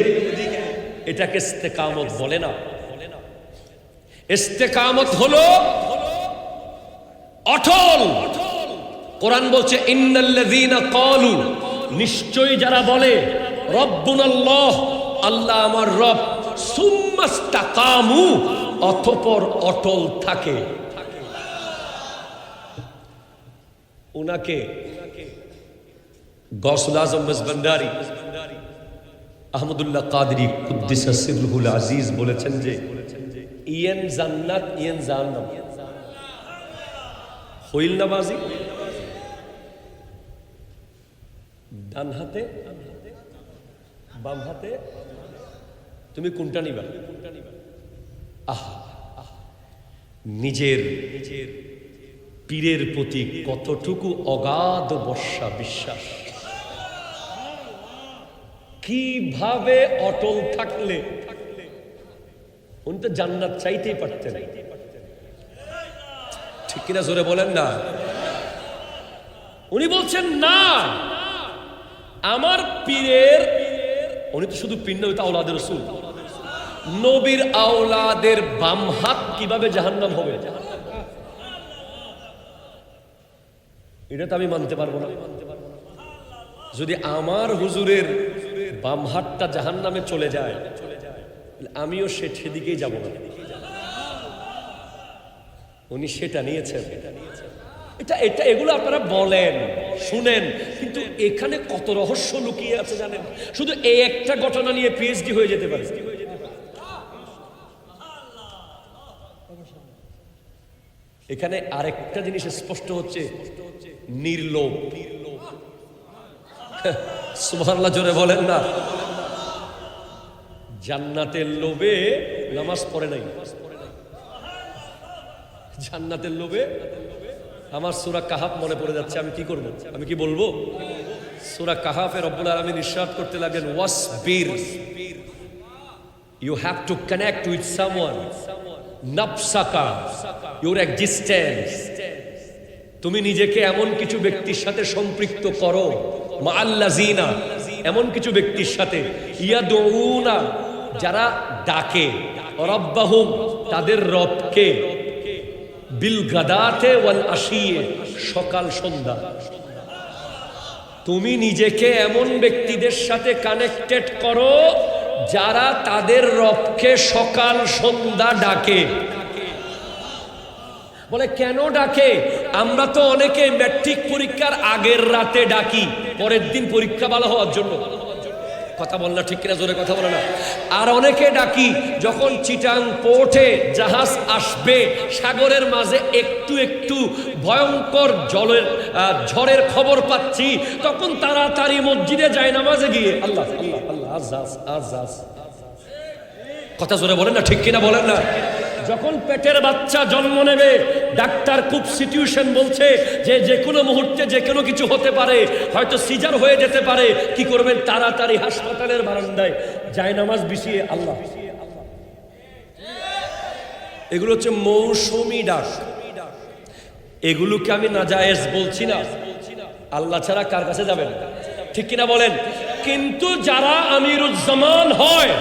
এটাকে ইস্তেকামত বলে না। ইস্তেকামত হলো অটল। কোরআন বলছে ইন্নাল্লাযীনা ক্বালু, নিশ্চয়ই যারা বলে রব্বুনাল্লাহ, আল্লাহ আমার রব, সুম্মাস্তাকামু, অতঃপর অটল থাকে। উনাকে গৌসুল আজম মজবন্দারি আহমদুল্লাহ কাদরি কুদ্দিসা সিররুহুল আজিজ বলেছেন যে ইয়েন জান্নাত ইয়েন জাহান্নাম, হইল না বাজি। ডান হাতে বাম হাতে, তুমি কোনটা নিবা? নিজের পীরের প্রতি কতটুকু অগাধ বর্ষা বিশ্বাস, কিভাবে অটল থাকলে উনি তো জান্নাত চাইতেই পারতেন, ঠিক কিনা জোরে বলেন না। উনি বলছেন না আমার পীরের, উনি তো শুধু পীর না, ওই তো আওলাদের রাসূল, নবীর আওলাদের বাম হাত কিভাবে জাহান্নাম হবে এটা তো আমি মানতে পারবো না। যদি আমার হুজুরের বাম হাতটা জাহান্নামে চলে যায় আমিও সেদিকেই যাব না। উনি সেটা নিয়েছেন। এটা এগুলো আপনারা বলেন শুনেন, কিন্তু এখানে কত রহস্য লুকিয়ে আছে জানেন। শুধু এই একটা ঘটনা নিয়ে পিএইচডি হয়ে যেতে পারে। এখানে আরেকটা জিনিস স্পষ্ট হচ্ছে, নির্লোভ। সুবহানাল্লাহ জোরে বলেন না। জান্নাতের লোভে নামাজ পড়ে নাই, জান্নাতের লোভে আমার সূরা কাহাফ মনে পড়ে যাচ্ছে। আমি কি করব? আমি কি বলবো? সূরা কাহাফে রব্বুল আলামিন ইরশাদ করতে লাগলেন, Wasbir, you have to connect with someone, নাফসাকা, your existence, তুমি নিজেকে এমন কিছু ব্যক্তির সাথে সম্পৃক্ত করো, মাআল্লাযিনা, এমন কিছু ব্যক্তির সাথে, ইয়াদউনা, যারা ডাকে, রব্বাহুম, তাদের রবকে, বিল গাদাতে ওয়াল আশিয়ে, সকাল সন্ধ্যা। তুমি নিজেকে এমন ব্যক্তিদের সাথে কানেক্টেড করো যারা তাদের রবকে সকাল সন্ধ্যা ডাকে। বলে কেন ডাকে? আমরা তো অনেকে ম্যাট্রিক পরীক্ষার আগের রাতে ডাকি পরের দিন পরীক্ষা ভালো হওয়ার জন্য। কথা বল না, ঠিক কিনা? জোরে কথা বলে না। আর অনেকে ডাকি যখন চিটাং পোর্টে জাহাজ আসবে, সাগরের মাঝে একটু একটু ভয়ঙ্কর ঝড়ের খবর পাচ্ছি, তখন তাড়াতাড়ি মসজিদে যায় নামাজে গিয়ে আল্লাহ আল্লাহ আল্লাহ আজাজ। কথা জোরে বলেন না, ঠিক কিনা বলেন না? যখন পেটের বাচ্চা জন্ম নেবে, ডাক্তার খুব সিচুয়েশন বলছে যে কোনো মুহূর্তে যে কোনো কিছু হতে পারে, হয়তো সিজার হয়ে যেতে পারে, কি করবেন? তাড়াতাড়ি হাসপাতালের বারান্দায় যায় নামাজ বিছিয়ে আল্লাহ। এগুলো হচ্ছে মৌসুমী ডাক। এগুলোকে আমি নাজায়েজ বলছি না। আল্লাহ ছাড়া কার কাছে যাবেন? ঠিক কিনা বলেন? কিন্তু যারা আমিরুজ্জামান হয়,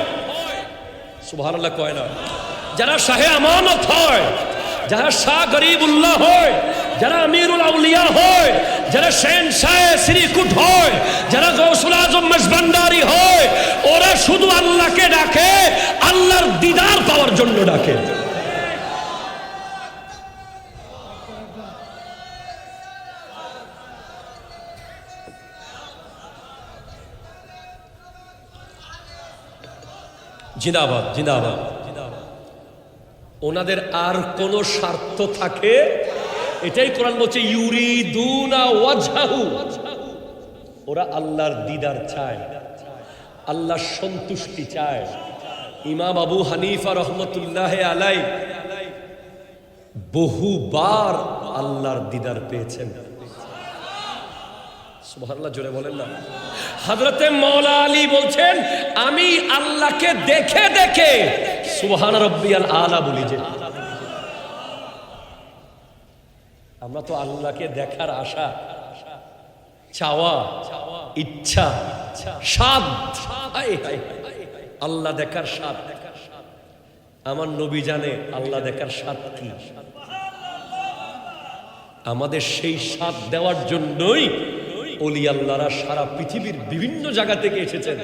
সুবহানাল্লাহ কয় না, যারা শাহে আমানত হয়, যারা শাহ গরিবুল্লাহ হয়, যারা আমিরুল আউলিয়া হয়, যারা শেহনশাহ শ্রীকুট হয়, যারা গৌসুল আজম মজভান্ডারি হয়, ওরা শুধু আল্লাহকে ডাকে, আল্লাহর দিদার পাওয়ার জন্য ডাকে। জিন্দাবাদ, জিন্দাবাদ। ওনাদের আর কোন স্বার্থ থাকে? এটাই কোরআন বলছে, ইউরিদুনা ওয়াজহাহু, ওরা আল্লাহর দিদার চায়, আল্লাহর সন্তুষ্টি চায়। ইমাম আবু হানিফা রহমতুল্লাহ আলাই বহুবার আল্লাহর দিদার পেয়েছেন। সুবহানাল্লাহ, জোরে বলেন না। হযরতে মাওলা আলী বলছেন, আমি আল্লাহকে দেখে দেখে সুবহান রাব্বিয়াল আলা বলি। যে আমরা তো আল্লাহকে দেখার আশা, চাওয়া, ইচ্ছা, স্বাদ, আল্লাহ দেখার স্বাদ। আমার নবী জানে আল্লাহ দেখার স্বাদ কি। আমাদের সেই স্বাদ দেওয়ার জন্যই ওলি আল্লাহরা সারা পৃথিবীর বিভিন্ন জায়গা থেকে এসেছেন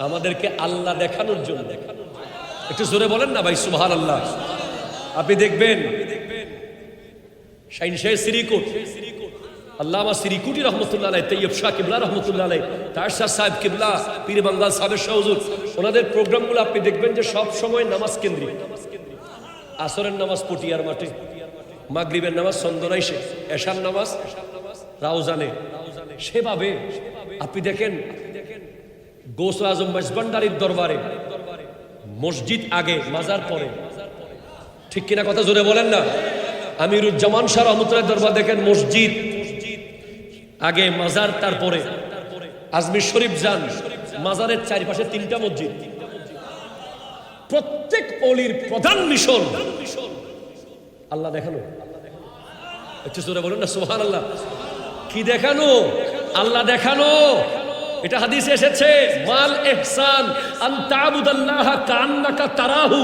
আমাদেরকে আল্লাহ দেখানোর জন্য। একটু জোরে বলেন না ভাই, সুবহানাল্লাহ। আপনি দেখবেন শাইনশাহ শ্রীকুট, আল্লামা শ্রীকুটি রহমতুল্লাহ আলাইহি, তৈয়ব শাহ কিবলা রহমতুল্লাহ আলাইহি, তারশাহ সাহেব কিবলা, পীর বাঙ্গাল সাহেব শাহ হুজুর, ওনাদের প্রোগ্রামগুলো আপনি দেখবেন যে সব সময় নামাজ কেন্দ্রিক। আসরের নামাজ পটিয়ার মাঠে, মাগরিবের নামাজ চন্দনাইশে, এশার নামাজ রাউজানে। সেভাবে আপনি দেখেন গৌসুল আজম মজভান্ডারির দরবারে মসজিদ আগে, মাজার পরে। ঠিক কিনা? কথা জোরে বলেন না। আমিরুজ্জামান শাহ রহমতুল্লাহ দরবার দেখেন মসজিদ আগে, মাজার তারপরে। আজমির শরীফ যান, মাজারের চারিপাশে 3টা মসজিদ। প্রত্যেক অলির প্রধান মিশন আল্লাহ দেখানো। একটু জোরে বলেন না সুবহানাল্লাহ। কি দেখানো? আল্লাহ দেখানো। এটা হাদিসে এসেছে, মাল ইহসান আন তা'বুদাল্লাহা কান্নাকা তারাহু,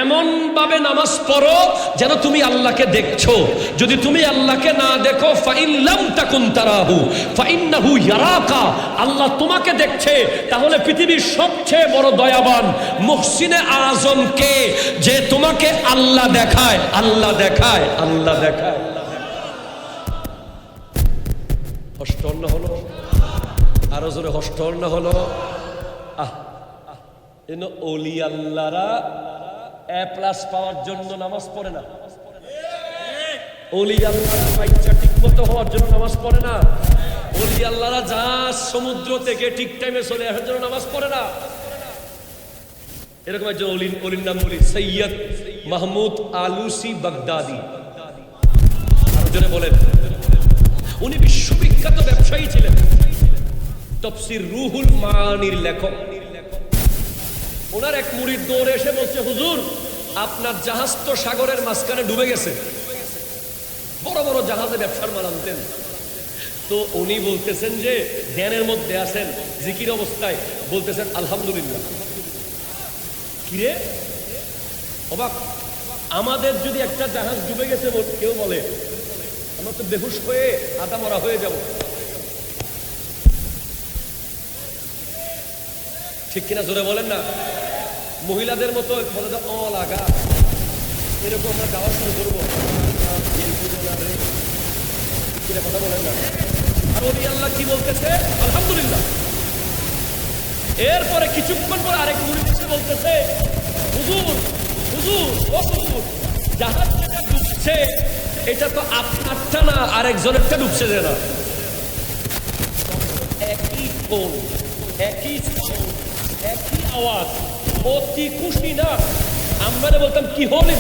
এমন ভাবে নামাজ পড়ো যেন তুমি আল্লাহকে দেখছো। যদি তুমি আল্লাহকে না দেখো, ফাইন লাম তাকুন তারাহু ফাইন্নাহু ইয়ারাকা, আল্লাহ তোমাকে দেখছে। তাহলে পৃথিবীর সবচেয়ে বড় দয়াবান মুহসিনে আজম কে, যে তোমাকে আল্লাহ দেখায়, আল্লাহ দেখায়, আল্লাহ দেখায়। হস্টন্ন হলো, আরো জোরে হস্টন্ন হলো। ওলি আল্লাহরা A+ পাওয়ার জন্য নামাজ পড়ে না। ওলি আল্লাহরা বাচ্চা ঠিক মতো হওয়ার জন্য নামাজ পড়ে না। ওলি আল্লাহরা জাহাজ সমুদ্র থেকে ঠিক টাইমে চলে আসার জন্য নামাজ পড়ে না। এরকম একজন অলির নাম বলি সৈয়দ মাহমুদ আলুসি বাগদাদি। আরো জনে বলেন। উনি বিশ্ববিখ্যাত ব্যবসায়ী ছিলেন, তাফসীর রুহুল মানির লেখক। ওনার এক মুরিদ দৌড়ে এসে বলছে, হুজুর আপনার জাহাজ তো সাগরের মাঝখানে ডুবে গেছে। বড় বড় জাহাজে ব্যবসার মাল আনতেন। তো উনি বলতেছেন যে ধ্যানের মধ্যে আছেন, জিকির অবস্থায় বলতেছেন আলহামদুলিল্লাহ। কিরে অবাক, আমাদের যদি একটা জাহাজ ডুবে গেছে কেউ বলে, আমরা তো বেহুশ হয়ে আধা মরা হয়ে যাব, ঠিক কিনা জোরে বলেন না? মহিলাদের মতো বলে যে অ লাগা, এরকম আমরা গাওয়া শুরু করবো, কথা বলেন না। আর ওলি আল্লাহ কি বলতেছে? আলহামদুলিল্লাহ। এরপরে কিছুক্ষণ পরে আরেক মুরিদ এসে বলতেছে, হুজুর হুজুর ও হুজুর, জাহাজ যেটা ডুবছে এটা তো আপনারটা না, আরেকজনেরটা ডুবছে যে না। একই টোন, একই একই আওয়াজ, অতি খুশি না। আমরা বলতাম কি হলে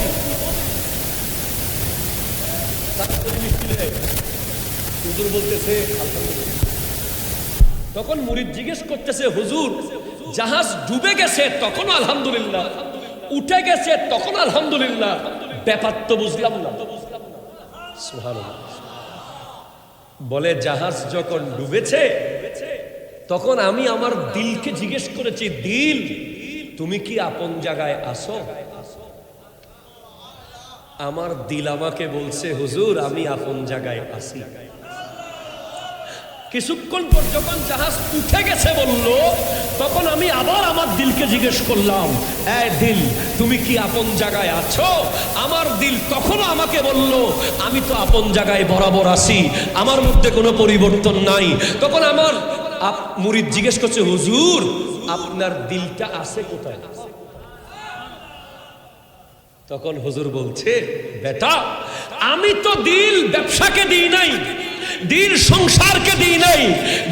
হুজুর বলতেছে আলহামদুলিল্লাহ। তখন মুরিদ জিজ্ঞেস করতেছে, হুজুর জাহাজ ডুবে গেছে তখনও আলহামদুলিল্লাহ, উঠে গেছে তখন আলহামদুলিল্লাহ, ব্যাপার তো বুঝলাম না। সুবহানাল্লাহ। বলে জাহাজ যখন ডুবেছে তখন আমি আমার দিলকে জিজ্ঞেস করেছি, দিল তুমি কি আপন জায়গায় আসো? আমার দিল আমাকে বলছে, হুজুর আমি আপন জায়গায় আসি। কিছুক্ষণ পর যখন জাহাজ উঠে গেছে বলল, তখন আমি আবার আমার দিলকে জিজ্ঞেস করলাম, এই দিল তুমি কি আপন জায়গায় আছো? আমার দিল তখনও আমাকে বলল, আমি তো আপন জায়গায় বরাবর আছি, আমার মধ্যে কোনো পরিবর্তন নাই। তখন আমার মুরিদ জিজ্ঞেস করছে, হুজুর আপনার দিলটা আছে কোথায়? তখন হুজুর বলছে, বেটা আমি তো দিল ব্যবসাকে দিই নাই, দিল সংসারকে দিই নাই,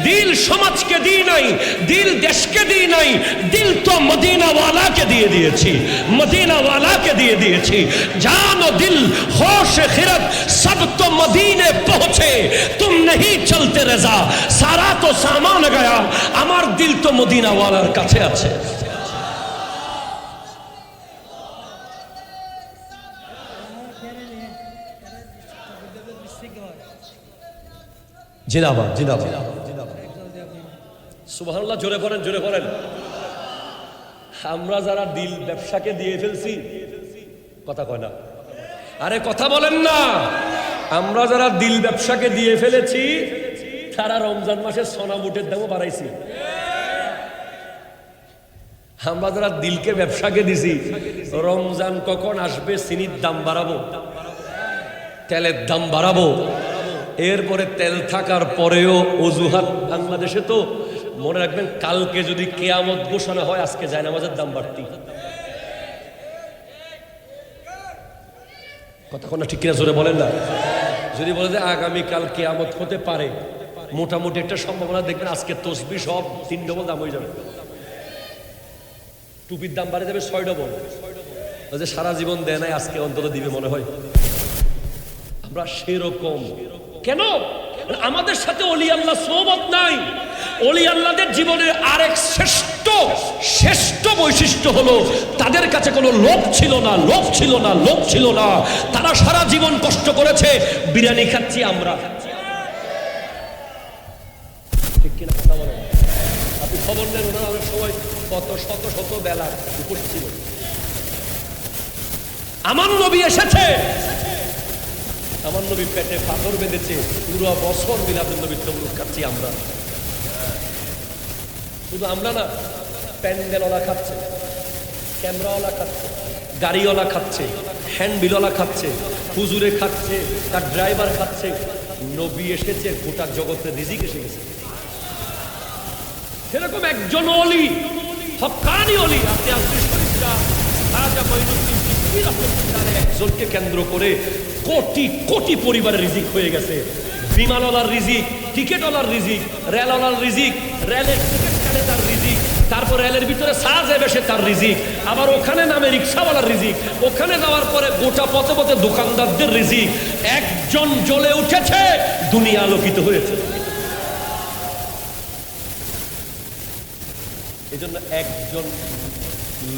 দিল সমাজকে দিই নাই, দিল দেশকে দিই নাই, দিল তো মদিনা ওয়ালাকে দিয়ে দিয়েছি, মদিনা ওয়ালাকে দিয়ে দিয়েছি। জান ও দিল होश खिरत सब तो मदीने पहुंचे, तुम नहीं चलते रजा, सारा तो सामान गया, আমার দিল তো মদিনা ওয়ালার কাছে আছে। জিন্দাবাদ জিন্দাবাদ সুবহানাল্লাহ। জোরে বলেন, জোরে বলেন। আমরা যারা দিল ব্যবসাকে দিয়ে ফেলছি, কথা কয় না, আরে কথা বলেন না। আমরা যারা দিল ব্যবসাকে দিয়ে ফেলেছি, তারা রমজান মাসে সোনা বুটের দামও বাড়াইছি। আমরা যারা দিলকে ব্যবসাকে দিছি, রমজান কখন আসবে চিনির দাম বাড়াবো, তেলের দাম বাড়াবো। এরপরে তেল থাকার পরেও অজুহাত। বাংলাদেশে তো মনে রাখবেন, কালকে যদি কিয়ামত ঘোষণা হয়, আজকে জায়নামাজের দাম বাড়তি। কথা কোন ঠিক কিনা জোরে বলেন না? যদি বলে যে আগামীকাল কিয়ামত হতে পারে, মোটামুটি একটা সম্ভাবনা দেখবেন আজকে তসবিহ সব 3 ডবল দাম হয়ে যাবে, টুপির দাম বাড়ে যাবে 6 ডবল। যে সারা জীবন দেয় নাই, আজকে অন্তত দিবে মনে হয়। আমরা সেরকম কেন? আমাদের সাথে ওলি আল্লাহ সোহবত নাই। ওলি আল্লাহদের জীবনের আরেক শ্রেষ্ঠ বৈশিষ্ট্য হলো, তাদের কাছে কোনো লোভ ছিল না, লোভ ছিল না, লোভ ছিল না। তারা সারা জীবন কষ্ট করেছে, বিরিয়ানি খাচ্ছি আমরা, ঠিক কিনা কথা বলেন? আপনি খবর নেন, ওনারা অনেক সময় কত শত শত বেলা উপস্থিত ছিল। আমার নবী এসেছে, আমার নবী পেটে পাথর বেঁধেছে, পুরো বছর মিলাদুন নবীর তমরুদ খাচ্ছি আমরা। শুধু আমরা না, প্যান্ডেলওয়ালা খাচ্ছে, ক্যামেরাওয়ালা খাচ্ছে, গাড়িওয়ালা খাচ্ছে, হ্যান্ডবিলওয়ালা খাচ্ছে, হুজুরে খাচ্ছে, তার ড্রাইভার খাচ্ছে। নবী এসেছে, গোটা জগতের রিজিক এসে গেছে। সেরকম একজন ওলি, হক্কানি ওলি, আপনি একজনকে কেন্দ্র করে কোটি কোটি পরিবারের রিজিক হয়ে গেছে। বিমানওয়ালার রিজিক, টিকেটওয়ালার রিজিক, রেলওয়ালার রিজিক, রেলের টিকিট কাটে তার রিজিক, তারপর রেলের ভিতরে সাজে বেশে তার রিজিক, আবার ওখানে নামে রিক্সাওয়ালার রিজিক, ওখানে যাওয়ার পরে গোটা পথে পথে দোকানদারদের রিজিক। একজন জ্বলে উঠেছে, দুনিয়া আলোকিত হয়েছে। এই জন্য একজন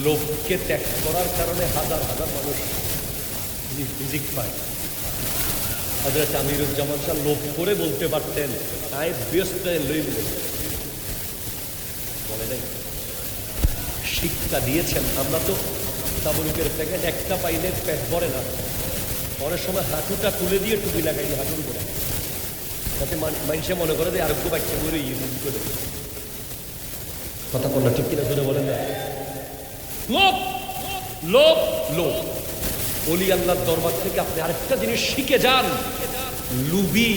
লোককে ত্যাগ করার কারণে হাজার হাজার মানুষ রিজিক পায়। হযরত আমিরুজ্জামান শাহ লোভ করে বলতে পারতেন, আই ব্যস্ত লইব, বলে নাই। শিক্ষা দিয়েছেন। আমরা তো তাবরুকের প্যাকেট একটা পাইলে পেট ভরে না, অনেক সময় হাঁটুটা তুলে দিয়ে টুপি লাগাই দিয়ে হাঁটুর করে, যাতে মানুষে মনে করে যে আরোগ্য বাচ্চা করে ইউজ করে। কথা বললো ঠিক কিনা করে বলেন না? লোভ, লোভ, লোভ। ওলি আল্লাহর দরবার থেকে আপনি আরেকটা জিনিস শিখে যান, লুবি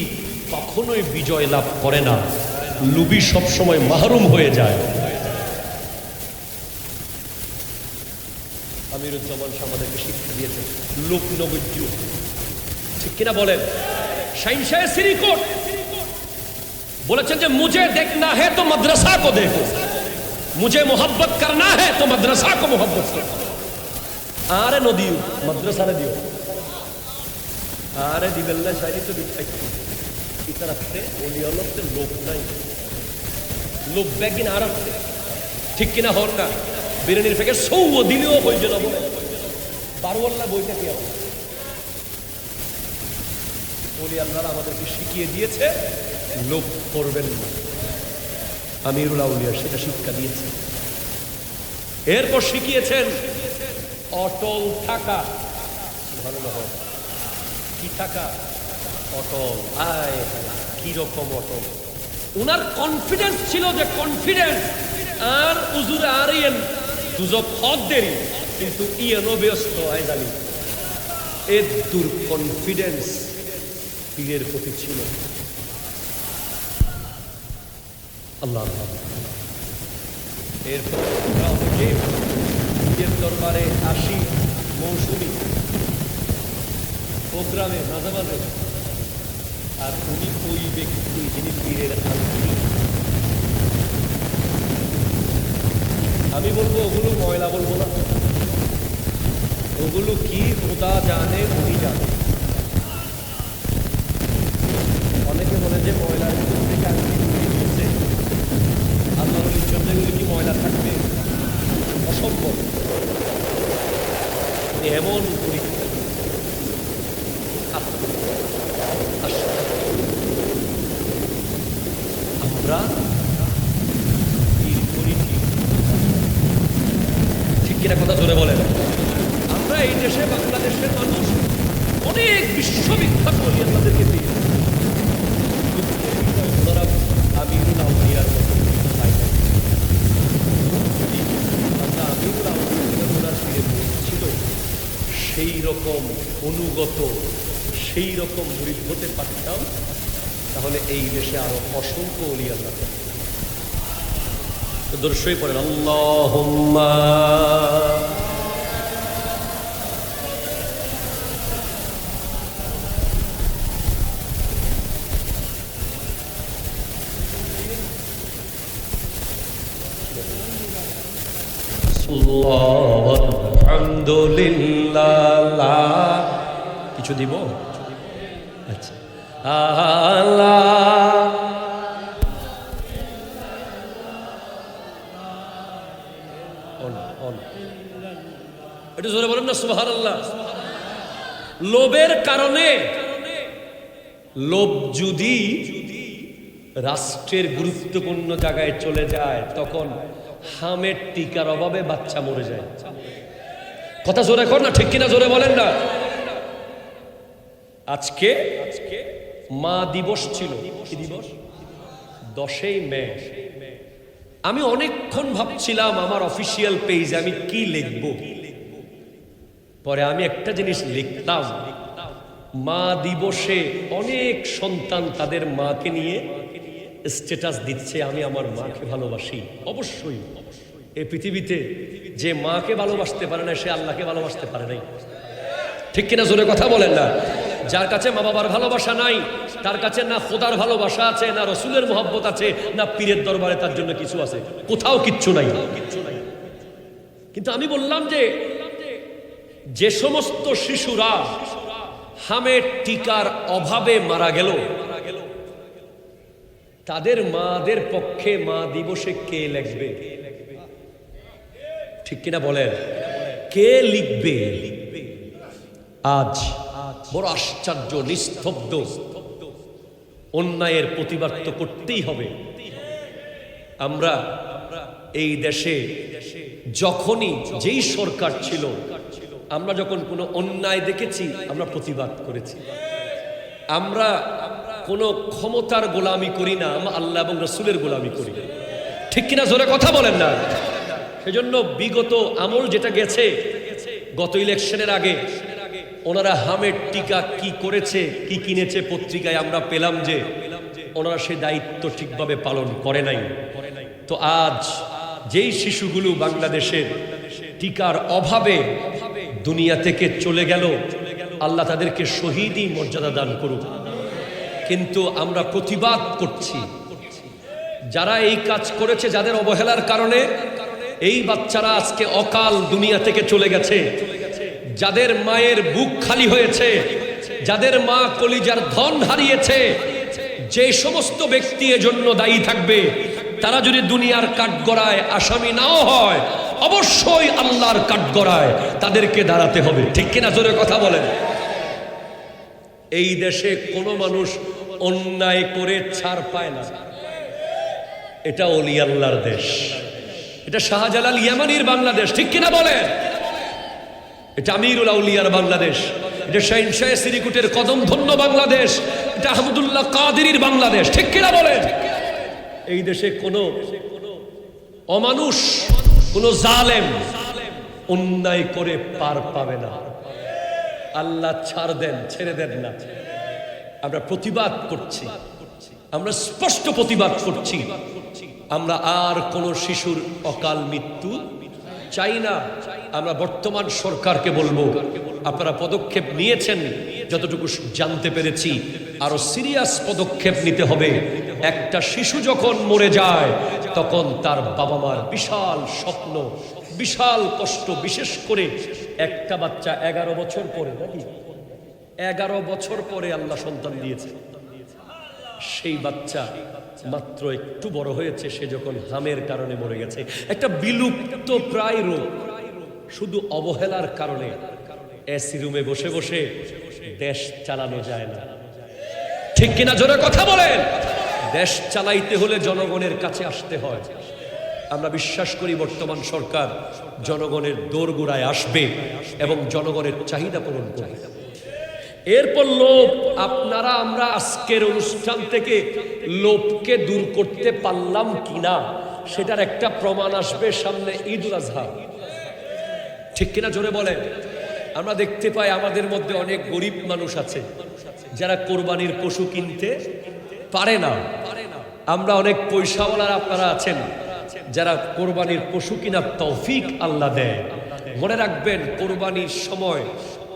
কখনোই বিজয় লাভ করে না, লুবি সবসময় মাহরুম হয়ে যায়। আমিরুজ্জামান শাহ আমাদেরকে শিক্ষা দিয়েছেন লোক নবজ্য, ঠিক কিনা বলেন? শাহিন শাহ সিরিকোট বলেছেন যে মুঝে দেখনা है तो मदरसा को देखो, मुझे मोहब्बत करना है तो मदरसा को मोहब्बत करो। আরে নদিও মাদ্রাসারে দিও, আরে দিবেল্লা শাড়ি তো ইতার রাখতে ওলি আল্লাহতে লোক নাই, লোক ব্যাগিন আর রাখতে, ঠিক কিনা হন না? বিরিয়ানির প্যাকেট সৌ দিলেও বইছে না, বলে বারোয়াল্লা বইটা কি হবে? ওলি আল্লাহরা আমাদেরকে শিখিয়ে দিয়েছে লোভ করবেন না। আমিরুল আউলিয়া সেটা শিক্ষা দিয়েছে। এরপর শিখিয়েছেন অটল থাকা। ভালো না হয় কি থাকা? অটল। আয় কি রকম অটল! উনার কনফিডেন্স ছিল যে কনফিডেন্স আর উজুরে আর ইয়েন দুজক হক দেরি, কিন্তু ইয়েনও ব্যস্ত আয় জানি। এর দূর কনফিডেন্স পীরের প্রতি ছিল। আল্লাহ এরপর পীরের দরবারে আসি মৌসুমি প্রোগ্রামে মাঝে মাঝে, আর উনি ওই ব্যক্তি যিনি পীরের আলতি। আমি বলবো ওগুলো ময়লা বলবো না, ওগুলো কি খোদা জানে, উনি জানে। অনেকে বলে যে ময়লার থেকে আল্লাহর জন্য এগুলো কি ময়লা থাকবে? অসম্ভব। এমন পরীক্ষা আমরা ঠিক কিনা কথা জোরে বলেন? আমরা এই দেশে বাংলাদেশের মানুষ অনেক বিশ্ববিখ্যাত বলি আমাদেরকে দিয়ে আমিরুল আউলিয়ার মতো পাই না। আমরা আমিরুল আউলিয়ার ছিল সেই রকম অনুগত, সেই রকম মুরিদ হতে পারতাম, তাহলে এই দেশে আরো অসংখ্য ওলি আল্লাহ। তো দর্শই পড়েন আল্লাহুম্মা আলহামদুলিল্লাহ। কিছু দিব? আচ্ছা, আল্লাহ একটু জোরে বলেন না সুবহানাল্লাহ। লোভের কারণে, লোভ যদি রাষ্ট্রের গুরুত্বপূর্ণ জায়গায় চলে যায়, তখন হামের টিকার অভাবে বাচ্চা মরে যায়। কথা জোরে কর না, ঠিক কিনা জোরে বলেন না। আজকে মা দিবস ছিল। কি দিবস? 10ই মে। আমি অনেকক্ষণ ভাবছিলাম আমার অফিসিয়াল পেজে আমি কি লিখব। পরে আমি একটা জিনিস লিখতাম, মা দিবসে অনেক সন্তান তাদের মাকে নিয়ে স্ট্যাটাস দিচ্ছে, আমি আমার মাকে ভালোবাসি। অবশ্যই এই পৃথিবীতে যে মাকে ভালোবাসতে পারে না, সে আল্লাহকে ভালোবাসতে পারে নাই। ঠিক কিনা জোরে কথা বলেন না? যার কাছে মা বাবার ভালোবাসা নাই, তার কাছে না খোদার ভালোবাসা আছে, না রসুলের মোহাব্বত আছে, না পীরের দরবারে তার জন্য কিছু আছে, কোথাও কিচ্ছু নাই। কিন্তু আমি বললাম যে সমস্ত শিশুরা হামের টিকার অভাবে মারা গেল, তাদের মাদের পক্ষে মা দিবসে কে লিখবে? ঠিক কিনা বলেন? কে লিখবে? আজ বড় আশ্চর্য, নিস্তব্ধ। অন্যায়ের প্রতিবাদ তো করতেই হবে। আমরা এই দেশে যখনই যেই সরকার ছিল, আমরা যখন কোনো অন্যায় দেখেছি আমরা প্রতিবাদ করেছি। আমরা কোনো ক্ষমতার গোলামি করি না, আমরা আল্লাহ এবং রসুলের গোলামি করি। ঠিক কিনা জোরে কথা বলেন না? সেজন্য বিগত আমল যেটা গেছে, গত ইলেকশনের আগে ওনারা হামের টিকা কি করেছে, কি কিনেছে, পত্রিকায় আমরা পেলাম যে ওনারা সে দায়িত্ব ঠিকভাবে পালন করে নাই। তো আজ যেই শিশুগুলো বাংলাদেশের টিকার অভাবে দুনিয়া থেকে চলে গেল, আল্লাহ তাদেরকে শহীদই মর্যাদা দান করুক। কিন্তু আমরা প্রতিবাদ করছি, যারা এই কাজ করেছে, যাদের অবহেলার কারণে এই বাচ্চারা আজকে অকাল দুনিয়া থেকে চলে গেছে, যাদের মায়ের বুক খালি হয়েছে, যাদের মা কলিজার ধন হারিয়েছে, যে সমস্ত ব্যক্তি এজন্য দায়ী থাকবে, তারা যদি দুনিয়ার কাঠগড়ায় আসামি নাও হয়, অবশ্যই আল্লাহর কাঠগড়ায় তাদেরকে দাঁড়াতে হবে। ঠিক কিনা জোরে কথা বলেন? এই দেশে কোনো মানুষ অন্যায় করে ছাড় পায় না। এটা ওলি আল্লাহর দেশ, এটা শাহজালাল ইয়ামানির বাংলাদেশ। ঠিক কিনা বলেন? এটা আমিরুল আউলিয়ার বাংলাদেশ, এটা শাহিনশাহ সিরিকুটের কদম ধন্য বাংলাদেশ, এটা আহমদুল্লাহ কাদেরীর বাংলাদেশ। ঠিক কিনা বলেন? এই দেশে কোনো অমানুষ, কোনো জালেম অন্যায় করে পার পাবে না। আল্লাহ ছাড় দেন, ছেড়ে দেন না। আমরা প্রতিবাদ করছি, আমরা স্পষ্ট প্রতিবাদ করছি। আমরা আর কোন শিশুর অকাল মৃত্যু চাই না। আমরা বর্তমান সরকারকে বলবো, আপনারা পদক্ষেপ নিয়েছেন যতটুকু জানতে পেরেছি, আরো সিরিয়াস পদক্ষেপ নিতে হবে। একটা শিশু যখন মরে যায়, তখন তার বাবা মার বিশাল স্বপ্ন, বিশাল কষ্ট। বিশেষ করে একটা বাচ্চা 11 বছর পরে, নাকি 11 বছর পরে আল্লাহ সন্তান দিয়েছে, সেই বাচ্চা মাত্র একটু বড় হয়েছে, সে যখন হামের কারণে মরে গেছে। একটা বিলুপ্ত প্রায় রোগ, শুধু অবহেলার কারণে এসি রুমে বসে বসে দেশ চালানো যায় না। ঠিক কিনা জোরে কথা বলেন? দেশ চালাইতে হলে জনগণের কাছে আসতে হয়। আমরা বিশ্বাস করি বর্তমান সরকার জনগণের দোরগোড়ায় আসবে এবং জনগণের চাহিদা পূরণ করবে। এরপর লোভ, আপনারা আমরা আজকের অনুষ্ঠান থেকে লোভকে দূর করতে পারলাম কিনা সেটার একটা প্রমাণ আসবে সামনে ঈদুল আজহা। ঠিক কিনা জোরে বলেন? আমরা দেখতে পাই আমাদের মধ্যে অনেক গরিব মানুষ আছে যারা কোরবানির পশু কিনতে পারে না। আমরা অনেক পয়সাওয়ালারা আপনারা আছেন যারা কোরবানির পশু কিনার তৌফিক আল্লাহ দেয়। মনে রাখবেন, কোরবানির সময়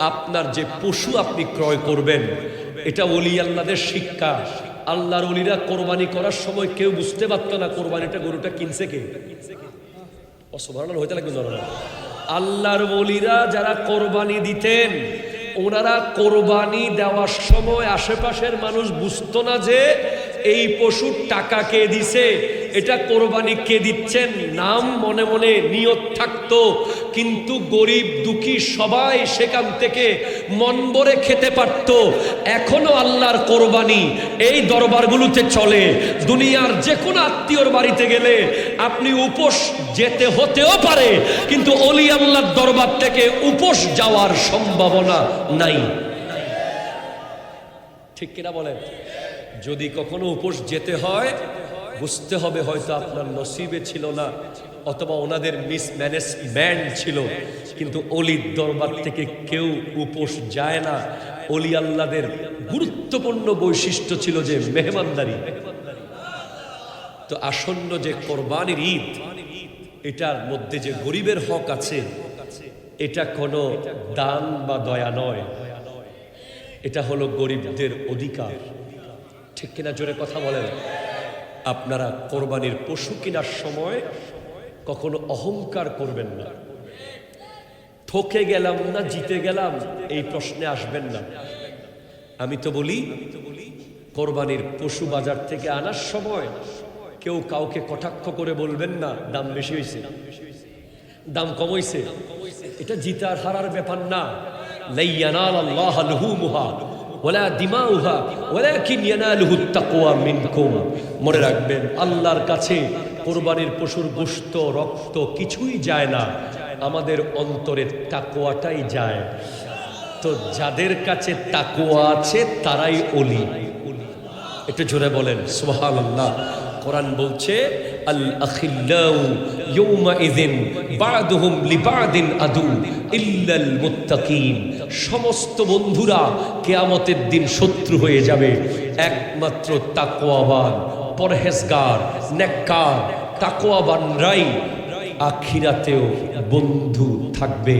আপনার যে পশু আপনি ক্রয় করবেন, এটা ওলি আল্লাহদের শিক্ষা। আল্লাহর ওলিরা কোরবানি করার সময় কেউ বুঝতে পারতো না কোরবানিটা গরুটা কিনছে কে। হইতে লাগবে না। আল্লাহর ওলিরা যারা কোরবানি দিতেন, ওনারা কোরবানি দেওয়ার সময় আশেপাশের মানুষ বুঝতো না যে এই পশুর টাকা কে দিছে, এটা কোরবানি কে দিচ্ছেন। নাম মনে মনে নিয়ত থাকতো, কিন্তু গরিব দুঃখী সবাই সেখান থেকে মন ভরে খেতে পারত। এখনো আল্লাহর কোরবানি এই দরবারগুলোতে চলে। দুনিয়ার যে কোনো আত্মীয়র বাড়িতে গেলে আপনি উপোস যেতে হতেও পারে, কিন্তু ওলি আল্লাহর দরবার থেকে উপোস যাওয়ার সম্ভাবনা নাই। ঠিক কিনা বলেন? যদি কখনো উপোস যেতে হয়, বুঝতে হবে হয়তো আপনার নসিবে ছিল না, অথবা ওনাদের মিসম্যানেজমেন্ট ছিল। কিন্তু অলির দরবার থেকে কেউ উপোস যায় না। অলি আল্লাহদের গুরুত্বপূর্ণ বৈশিষ্ট্য ছিল যে মেহমানদারি। তো আসন্ন যে কোরবানির ঈদ, এটার মধ্যে যে গরিবের হক আছে, এটা কোনো দান বা দয়া নয়, এটা হলো গরিবদের অধিকার। ঠিক কিনা জোরে কথা বলেন। আপনারা কোরবানির পশু কেনার সময় কখনো অহংকার করবেন না। ঠকে গেলাম না জিতে গেলাম এই প্রশ্নে আসবেন না। আমি তো বলি কোরবানির পশু বাজার থেকে আনার সময় কেউ কাউকে কটাক্ষ করে বলবেন না দাম বেশি হয়েছে, দাম কম হয়েছে। এটা জিতার হারার ব্যাপার না। লা ইয়ানালাল্লাহু লুহুমুহা ওয়ালা দিমাউহা ওয়ালাকিন ইয়ানালুহুত তাকওয়া মিনকুম। মনে রাখবেন, আল্লাহর কাছে কোরবানির পশুর গোশত রক্ত কিছুই যায় না, আমাদের অন্তরের তাকওয়াটাই যায়। তো যাদের কাছে তাকওয়া আছে তারাই ওলি। একটু জোরে বলেন সুবহানাল্লাহ। কোরআন বলছে আল আখিল্লাউ ইয়াউমাইযিন বা'দুহুম লিবা'দিন আদু ইল্লাল মুত্তাকিন। সমস্ত বন্ধুরা কিয়ামতের দিন শত্রু হয়ে যাবে, একমাত্র তাকওয়াবান, পরহেজগার, নেককার তাকওয়াবানরাই আখিরাতেও বন্ধু থাকবে।